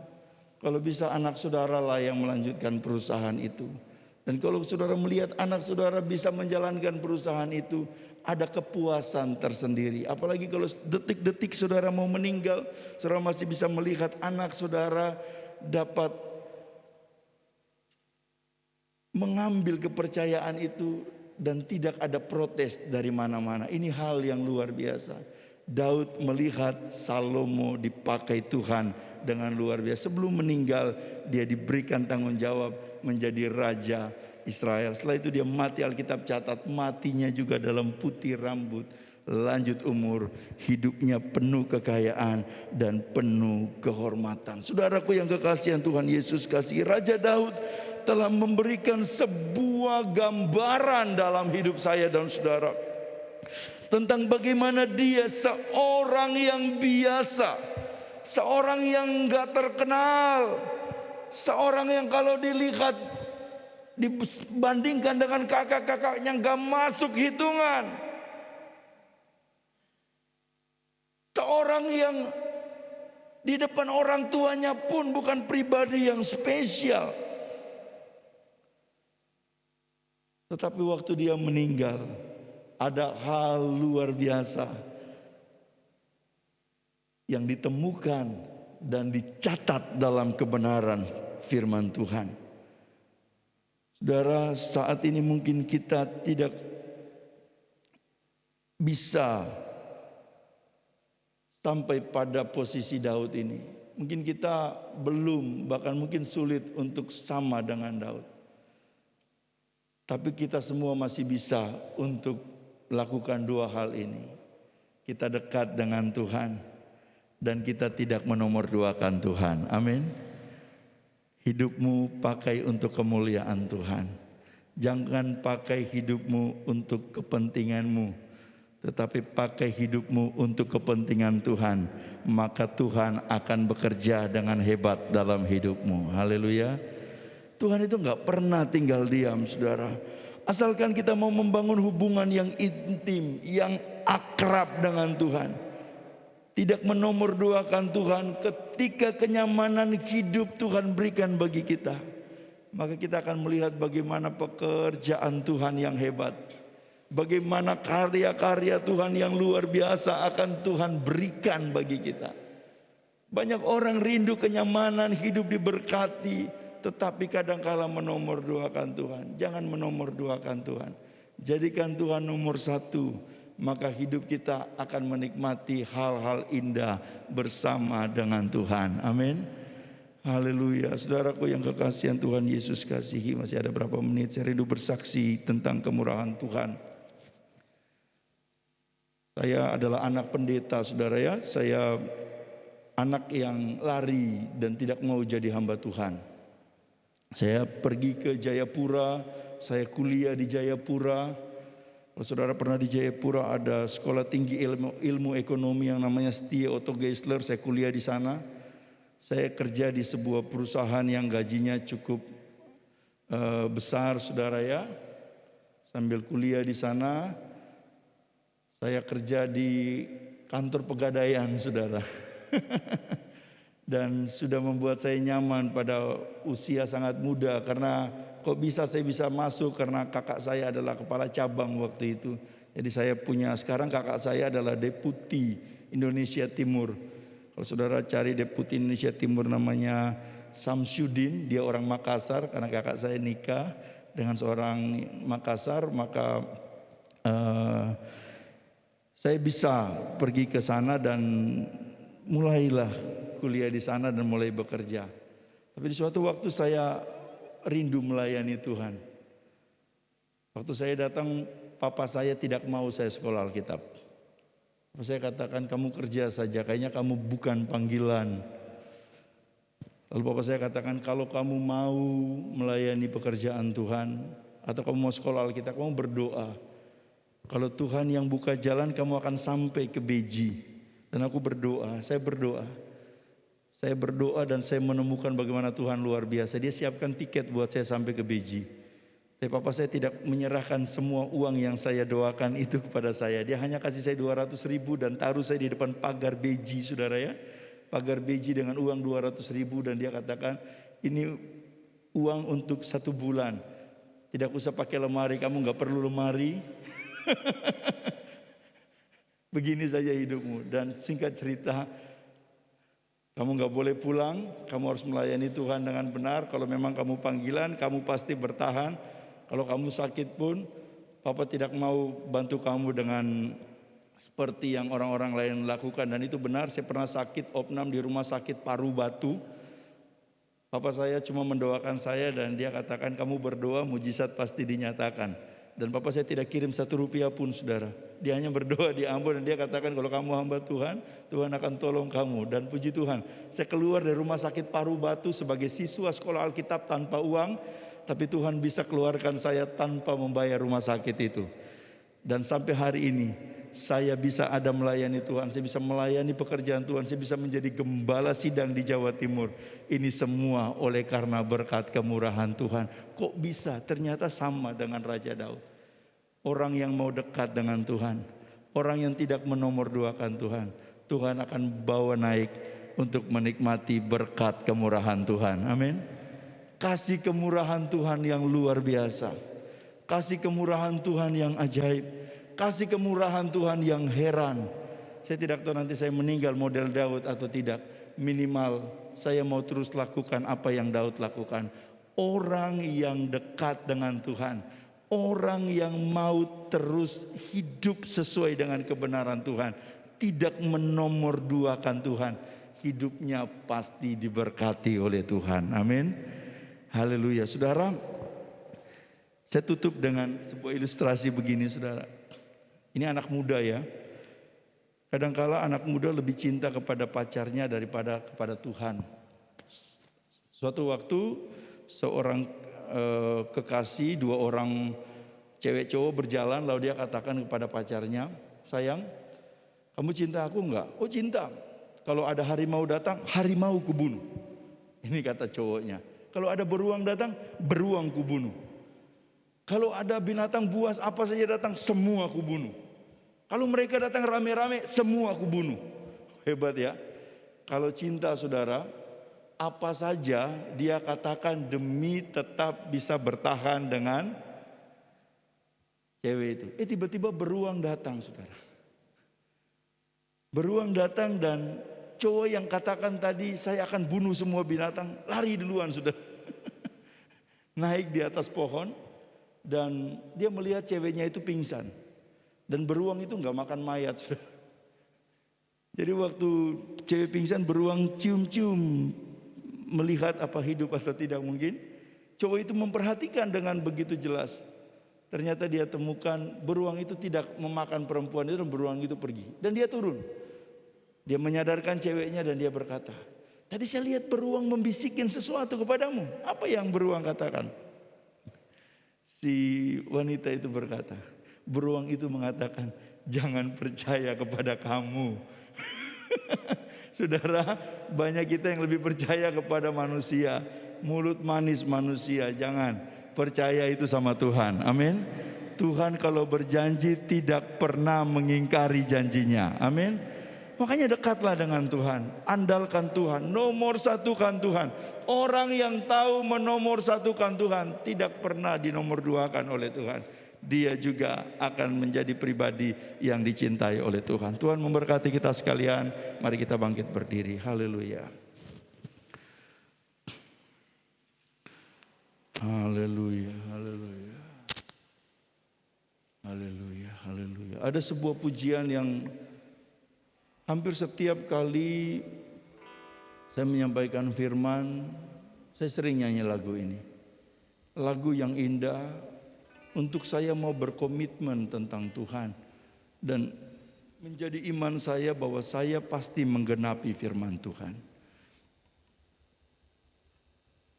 kalau bisa anak saudara lah yang melanjutkan perusahaan itu. Dan kalau saudara melihat anak saudara bisa menjalankan perusahaan itu, ada kepuasan tersendiri. Apalagi kalau detik-detik saudara mau meninggal, saudara masih bisa melihat anak saudara dapat mengambil kepercayaan itu dan tidak ada protes dari mana-mana. Ini hal yang luar biasa. Daud melihat Salomo dipakai Tuhan dengan luar biasa. Sebelum meninggal dia diberikan tanggung jawab menjadi raja Israel. Setelah itu dia mati, Alkitab catat matinya juga dalam putih rambut, lanjut umur, hidupnya penuh kekayaan dan penuh kehormatan. Saudaraku yang kekasihan Tuhan Yesus kasih, Raja Daud telah memberikan sebuah gambaran dalam hidup saya dan saudara tentang bagaimana dia seorang yang biasa, seorang yang gak terkenal, seorang yang kalau dilihat dibandingkan dengan kakak-kakaknya gak masuk hitungan, seorang yang di depan orang tuanya pun bukan pribadi yang spesial. Tetapi waktu dia meninggal, ada hal luar biasa yang ditemukan dan dicatat dalam kebenaran firman Tuhan. Saudara, saat ini mungkin kita tidak bisa sampai pada posisi Daud ini. Mungkin kita belum, bahkan mungkin sulit untuk sama dengan Daud. Tapi kita semua masih bisa untuk lakukan dua hal ini. Kita dekat dengan Tuhan dan kita tidak menomorduakan Tuhan. Amin. Hidupmu pakai untuk kemuliaan Tuhan. Jangan pakai hidupmu untuk kepentinganmu, tetapi pakai hidupmu untuk kepentingan Tuhan. Maka Tuhan akan bekerja dengan hebat dalam hidupmu. Haleluya. Tuhan itu gak pernah tinggal diam, saudara. Asalkan kita mau membangun hubungan yang intim, yang akrab dengan Tuhan, tidak menomorduakan Tuhan, ketika kenyamanan hidup Tuhan berikan bagi kita, maka kita akan melihat bagaimana pekerjaan Tuhan yang hebat, bagaimana karya-karya Tuhan yang luar biasa akan Tuhan berikan bagi kita. Banyak orang rindu kenyamanan, hidup diberkati, tetapi kadang-kala menomorduakan Tuhan. Jangan menomorduakan Tuhan. Jadikan Tuhan nomor satu, maka hidup kita akan menikmati hal-hal indah bersama dengan Tuhan. Amin. Haleluya. Saudaraku yang kekasihan Tuhan Yesus kasihi, masih ada berapa menit saya rindu bersaksi tentang kemurahan Tuhan. Saya adalah anak pendeta, saudara ya. Saya anak yang lari dan tidak mau jadi hamba Tuhan. Saya pergi ke Jayapura, saya kuliah di Jayapura. Kalau saudara pernah di Jayapura, ada sekolah tinggi ilmu ekonomi yang namanya Setia Otto Geisler. Saya kuliah di sana. Saya kerja di sebuah perusahaan yang gajinya cukup besar saudara ya. Sambil kuliah di sana, saya kerja di kantor pegadaian saudara. Dan sudah membuat saya nyaman pada usia sangat muda. Karena kok bisa saya bisa masuk, karena kakak saya adalah kepala cabang waktu itu. Jadi saya punya, sekarang kakak saya adalah Deputi Indonesia Timur. Kalau saudara cari Deputi Indonesia Timur namanya Samsudin, dia orang Makassar. Karena kakak saya nikah dengan seorang Makassar, maka saya bisa pergi ke sana dan mulailah kuliah di sana dan mulai bekerja. Tapi di suatu waktu saya rindu melayani Tuhan. Waktu saya datang, papa saya tidak mau saya sekolah Alkitab. Saya katakan, kamu kerja saja, kayaknya kamu bukan panggilan. Lalu bapak saya katakan, kalau kamu mau melayani pekerjaan Tuhan, atau kamu mau sekolah Alkitab, kamu berdoa. Kalau Tuhan yang buka jalan, kamu akan sampai ke Beji. Dan aku berdoa, saya berdoa. Saya berdoa dan saya menemukan bagaimana Tuhan luar biasa. Dia siapkan tiket buat saya sampai ke Beji. Tapi papa saya tidak menyerahkan semua uang yang saya doakan itu kepada saya. Dia hanya kasih saya 200.000 dan taruh saya di depan pagar Beji, saudara ya. Pagar Beji dengan uang 200.000 dan dia katakan, ini uang untuk 1 bulan. Tidak usah pakai lemari, kamu gak perlu lemari. Begini saja hidupmu. Dan singkat cerita, kamu gak boleh pulang, kamu harus melayani Tuhan dengan benar. Kalau memang kamu panggilan, kamu pasti bertahan. Kalau kamu sakit pun, papa tidak mau bantu kamu dengan seperti yang orang-orang lain lakukan. Dan itu benar, saya pernah sakit opnam di rumah sakit Paru Batu. Papa saya cuma mendoakan saya dan dia katakan, kamu berdoa mujizat pasti dinyatakan. Dan papa saya tidak kirim 1 rupiah pun saudara. Dia hanya berdoa di Ambon dan dia katakan, kalau kamu hamba Tuhan, Tuhan akan tolong kamu. Dan puji Tuhan, saya keluar dari rumah sakit Paru Batu sebagai siswa sekolah Alkitab tanpa uang. Tapi Tuhan bisa keluarkan saya tanpa membayar rumah sakit itu. Dan sampai hari ini saya bisa ada melayani Tuhan, saya bisa melayani pekerjaan Tuhan, saya bisa menjadi gembala sidang di Jawa Timur. Ini semua oleh karena berkat kemurahan Tuhan. Kok bisa? Ternyata sama dengan Raja Daud. Orang yang mau dekat dengan Tuhan, orang yang tidak menomorduakan Tuhan, Tuhan akan bawa naik untuk menikmati berkat kemurahan Tuhan. Amin. Kasih kemurahan Tuhan yang luar biasa, kasih kemurahan Tuhan yang ajaib, kasih kemurahan Tuhan yang heran. Saya tidak tahu nanti saya meninggal model Daud atau tidak. Minimal saya mau terus lakukan apa yang Daud lakukan. Orang yang dekat dengan Tuhan, orang yang mau terus hidup sesuai dengan kebenaran Tuhan, tidak menomorduakan Tuhan, hidupnya pasti diberkati oleh Tuhan. Amin. Haleluya. Saudara, saya tutup dengan sebuah ilustrasi begini saudara. Ini anak muda ya. Kadangkala anak muda lebih cinta kepada pacarnya daripada kepada Tuhan. Suatu waktu seorang kekasih, 2 orang cewek cowok berjalan, lalu dia katakan kepada pacarnya, sayang, kamu cinta aku enggak? Oh cinta. Kalau ada harimau datang, harimau kubunuh. Ini kata cowoknya. Kalau ada beruang datang, beruang kubunuh. Kalau ada binatang buas apa saja datang, semua aku bunuh. Kalau mereka datang rame-rame, semua aku bunuh. Hebat ya. Kalau cinta saudara, apa saja dia katakan demi tetap bisa bertahan dengan cewek itu. Tiba-tiba beruang datang saudara. Beruang datang dan cowok yang katakan tadi saya akan bunuh semua binatang, lari duluan sudah. Naik di atas pohon. Dan dia melihat ceweknya itu pingsan. Dan beruang itu gak makan mayat. Jadi waktu cewek pingsan, beruang cium-cium melihat apa hidup atau tidak mungkin. Cowok itu memperhatikan dengan begitu jelas. Ternyata dia temukan beruang itu tidak memakan perempuan itu dan beruang itu pergi. Dan dia turun. Dia menyadarkan ceweknya dan dia berkata, tadi saya lihat beruang membisikin sesuatu kepadamu. Apa yang beruang katakan? Si wanita itu berkata, beruang itu mengatakan, jangan percaya kepada kamu. Saudara, banyak kita yang lebih percaya kepada manusia. Mulut manis manusia, jangan. Percaya itu sama Tuhan. Amin. Tuhan kalau berjanji tidak pernah mengingkari janjinya. Amin. Makanya dekatlah dengan Tuhan. Andalkan Tuhan. Nomor satukan Tuhan. Orang yang tahu menomor satukan Tuhan tidak pernah dinomorduakan oleh Tuhan. Dia juga akan menjadi pribadi yang dicintai oleh Tuhan. Tuhan memberkati kita sekalian. Mari kita bangkit berdiri. Haleluya. Haleluya, haleluya. Haleluya, haleluya. Ada sebuah pujian yang hampir setiap kali saya menyampaikan firman, saya sering nyanyi lagu ini. Lagu yang indah untuk saya mau berkomitmen tentang Tuhan. Dan menjadi iman saya bahwa saya pasti menggenapi firman Tuhan.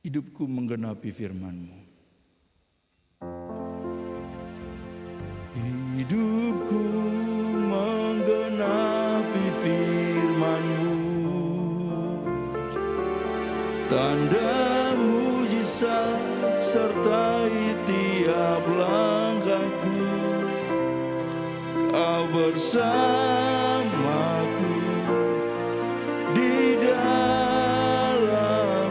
Hidupku menggenapi firman-Mu. Hidupku menggenapi firman-Mu. Tanda mujizat sertai tiap langkahku. Kau bersamaku di dalam,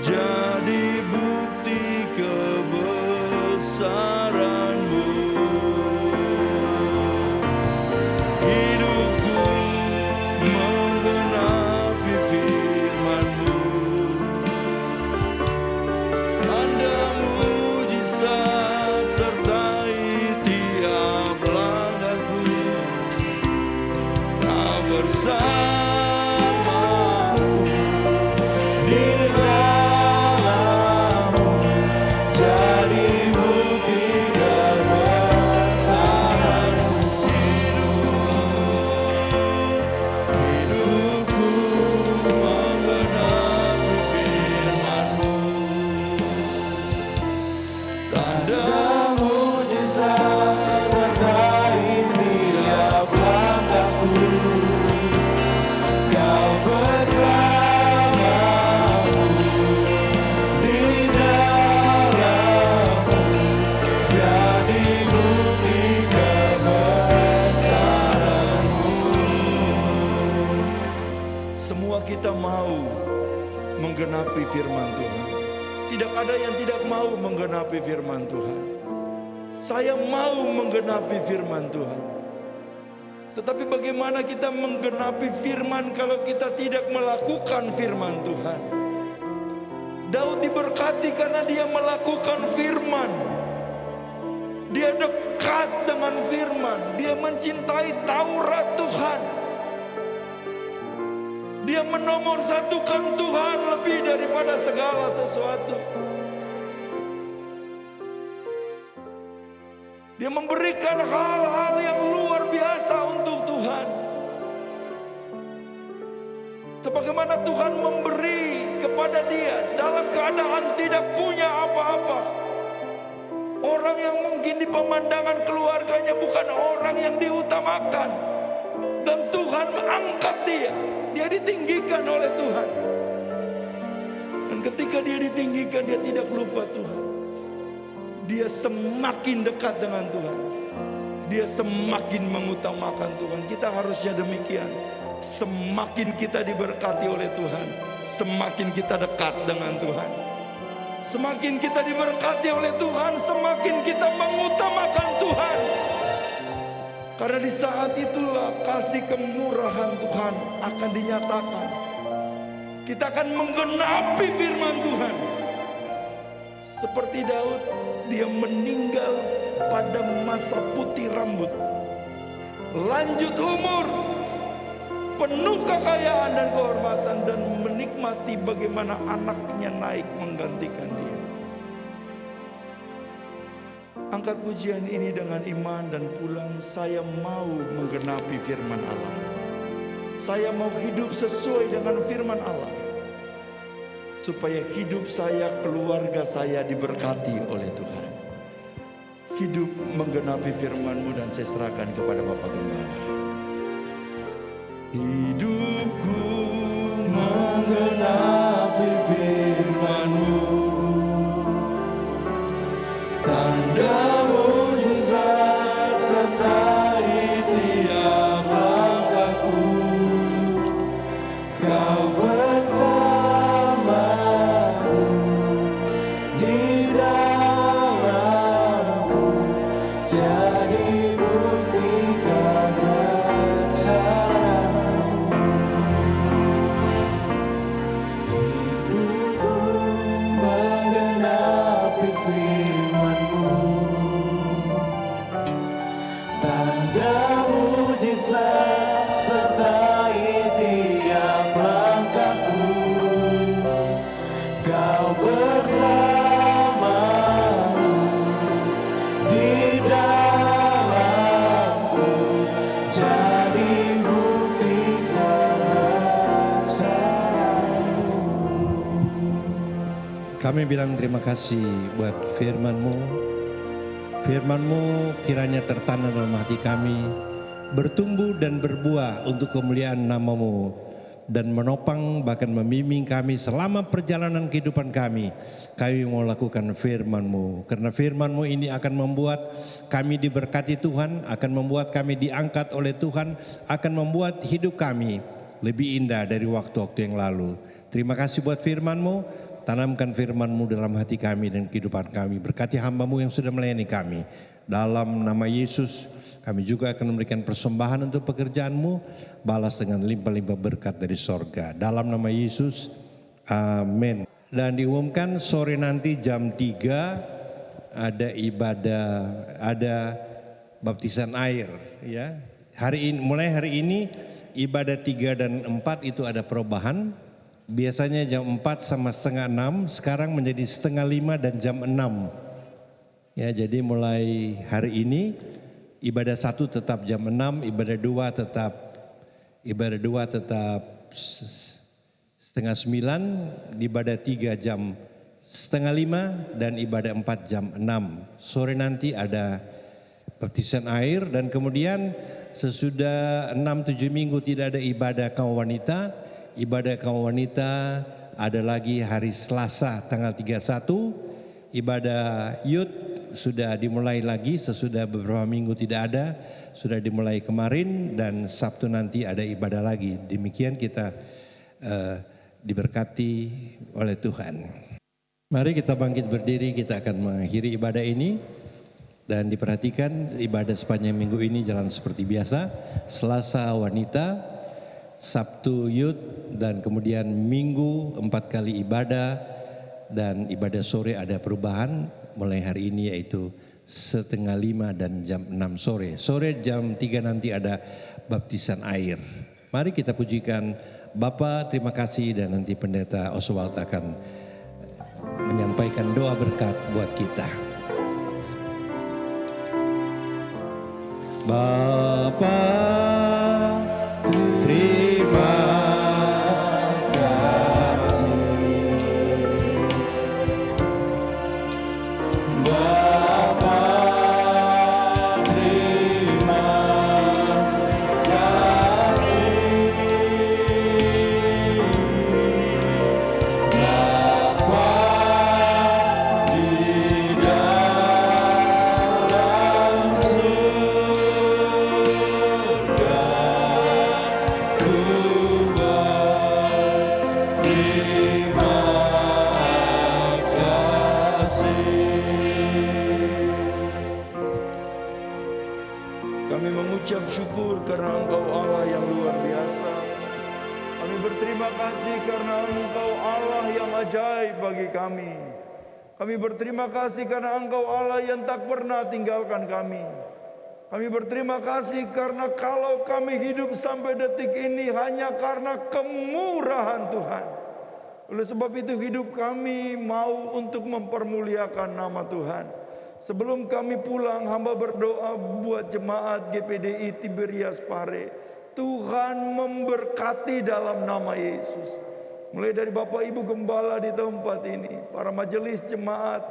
jadi bukti kebesaran-Mu. Hidupku menggenapi firman-Mu. Tanda mujizat sertai tiap langkahku. Kau bersamaku di dalam-Mu, jadi bukti kebesaran-Mu. Hidupku menggenapi firman-Mu. Tanda mujizat sertai tiap langkahku. Kau bersamaku di dalam-Mu, jadi bukti kebesaran-Mu. Semua kita mau menggenapi firman Tuhan. Tidak ada yang tidak mau menggenapi firman Tuhan. Saya mau menggenapi firman Tuhan. Tetapi bagaimana kita menggenapi firman kalau kita tidak melakukan firman Tuhan? Daud diberkati karena dia melakukan firman. Dia dekat dengan firman. Dia mencintai Taurat Tuhan. Dia menomorsatukan Tuhan lebih daripada segala sesuatu. Dia memberikan hal-hal yang luar biasa untuk Tuhan. Sebagaimana Tuhan memberi kepada dia dalam keadaan tidak punya apa-apa. Orang yang mungkin di pemandangan keluarganya bukan orang yang diutamakan. Dan Tuhan mengangkat dia. Dia ditinggikan oleh Tuhan. Dan ketika dia ditinggikan, dia tidak lupa Tuhan. Dia semakin dekat dengan Tuhan. Dia semakin mengutamakan Tuhan. Kita harusnya demikian. Semakin kita diberkati oleh Tuhan, semakin kita dekat dengan Tuhan. Semakin kita diberkati oleh Tuhan, semakin kita mengutamakan Tuhan. Karena di saat itulah kasih kemurahan Tuhan akan dinyatakan. Kita akan menggenapi firman Tuhan. Seperti Daud, dia meninggal pada masa putih rambut. Lanjut umur, penuh kekayaan dan kehormatan, dan menikmati bagaimana anaknya naik menggantikan dia. Angkat pujian ini dengan iman dan pulang. Saya mau menggenapi firman Allah. Saya mau hidup sesuai dengan firman Allah. Supaya hidup saya, keluarga saya diberkati oleh Tuhan. Hidup menggenapi firman-Mu, dan saya serahkan kepada Bapak Gembala. Hidupku menggenapi firman-Mu. Kami bilang terima kasih buat firman-Mu. Firman-Mu kiranya tertanam dalam hati kami, bertumbuh dan berbuah untuk kemuliaan nama-Mu, dan menopang bahkan membimbing kami selama perjalanan kehidupan kami. Kami mau lakukan firman-Mu, karena firman-Mu ini akan membuat kami diberkati Tuhan, akan membuat kami diangkat oleh Tuhan, akan membuat hidup kami lebih indah dari waktu-waktu yang lalu. Terima kasih buat firman-Mu. Tanamkan firman-Mu dalam hati kami dan kehidupan kami. Berkati hamba-Mu yang sudah melayani kami. Dalam nama Yesus, kami juga akan memberikan persembahan untuk pekerjaan-Mu. Balas dengan limpah-limpah berkat dari sorga. Dalam nama Yesus, amin. Dan diumumkan sore nanti jam 3 ada ibadah, ada baptisan air. Ya, mulai hari ini ibadah 3 dan 4 itu ada perubahan. Biasanya jam 4 sama setengah 6, sekarang menjadi setengah 5 dan jam 6. Ya, jadi mulai hari ini ibadah 1 tetap jam 6, ibadah 2 tetap setengah 9, ibadah 3 jam setengah 5 dan ibadah 4 jam 6. Sore nanti ada baptisan air dan kemudian sesudah 6-7 minggu tidak ada ibadah kaum wanita. Ibadah kaum wanita ada lagi hari Selasa tanggal 31. Ibadah youth sudah dimulai lagi sesudah beberapa minggu tidak ada. Sudah dimulai kemarin dan Sabtu nanti ada ibadah lagi. Demikian kita diberkati oleh Tuhan. Mari kita bangkit berdiri, kita akan mengakhiri ibadah ini. Dan diperhatikan ibadah sepanjang minggu ini jalan seperti biasa. Selasa wanita, Sabtu youth, dan kemudian Minggu 4 kali ibadah, dan ibadah sore ada perubahan mulai hari ini yaitu setengah 5 dan jam 6 sore. Sore jam 3 nanti ada baptisan air. Mari kita pujikan Bapa, terima kasih, dan nanti Pendeta Oswald akan menyampaikan doa berkat buat kita. Bapa, terima kasih. Bapa, terima kasih. Bapa di dalam surga, ku berterima kasih. Kami mengucap syukur karena Engkau Allah yang luar biasa. Kami berterima kasih karena Engkau Allah yang ajaib bagi kami. Kami berterima kasih karena Engkau Allah yang tak pernah tinggalkan kami. Kami berterima kasih karena kalau kami hidup sampai detik ini hanya karena kemurahan Tuhan. Oleh sebab itu hidup kami mau untuk mempermuliakan nama Tuhan. Sebelum kami pulang, hamba berdoa buat jemaat GPDI Tiberias Pare. Tuhan memberkati dalam nama Yesus. Mulai dari Bapak Ibu Gembala di tempat ini, para majelis jemaat,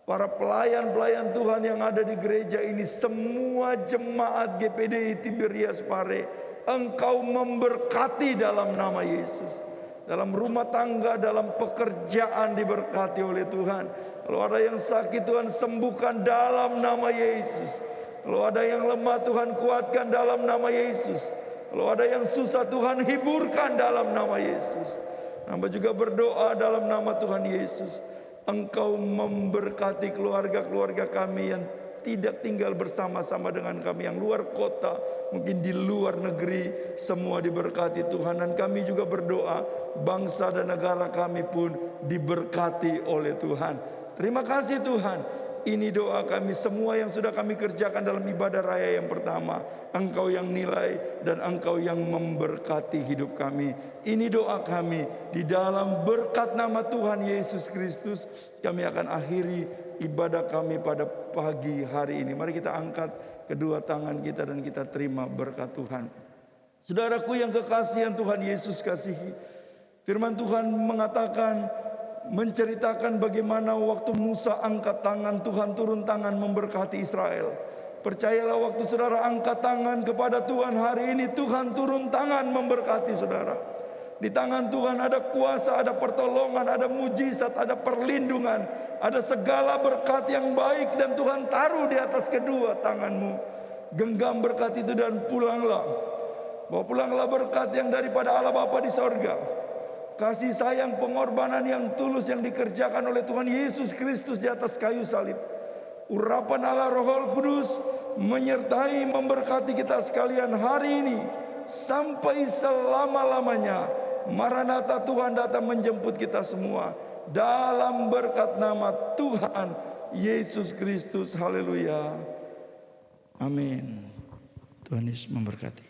para pelayan-pelayan Tuhan yang ada di gereja ini, semua jemaat GPDI Tiberias Pare, Engkau memberkati dalam nama Yesus. Dalam rumah tangga, dalam pekerjaan diberkati oleh Tuhan. Kalau ada yang sakit, Tuhan sembuhkan dalam nama Yesus. Kalau ada yang lemah, Tuhan kuatkan dalam nama Yesus. Kalau ada yang susah, Tuhan hiburkan dalam nama Yesus. Hamba juga berdoa dalam nama Tuhan Yesus. Engkau memberkati keluarga-keluarga kami yang tidak tinggal bersama-sama dengan kami, yang luar kota, mungkin di luar negeri, semua diberkati Tuhan. Dan kami juga berdoa bangsa dan negara kami pun diberkati oleh Tuhan. Terima kasih Tuhan. Ini doa kami semua yang sudah kami kerjakan dalam ibadah raya yang pertama. Engkau yang nilai dan Engkau yang memberkati hidup kami. Ini doa kami. Di dalam berkat nama Tuhan Yesus Kristus, kami akan akhiri ibadah kami pada pagi hari ini. Mari kita angkat kedua tangan kita dan kita terima berkat Tuhan. Saudaraku yang kekasih yang Tuhan Yesus kasihi, firman Tuhan mengatakan menceritakan bagaimana waktu Musa angkat tangan, Tuhan turun tangan memberkati Israel. Percayalah waktu saudara angkat tangan kepada Tuhan hari ini, Tuhan turun tangan memberkati saudara. Di tangan Tuhan ada kuasa, ada pertolongan, ada mujizat, ada perlindungan, ada segala berkat yang baik dan Tuhan taruh di atas kedua tanganmu. Genggam berkat itu dan pulanglah. Bawa pulanglah berkat yang daripada Allah Bapa di sorga. Kasih sayang, pengorbanan yang tulus yang dikerjakan oleh Tuhan Yesus Kristus di atas kayu salib. Urapan Allah Roh Kudus menyertai memberkati kita sekalian hari ini sampai selama-lamanya. Maranatha, Tuhan datang menjemput kita semua dalam berkat nama Tuhan Yesus Kristus. Haleluya. Amin. Tuhan Yesus memberkati.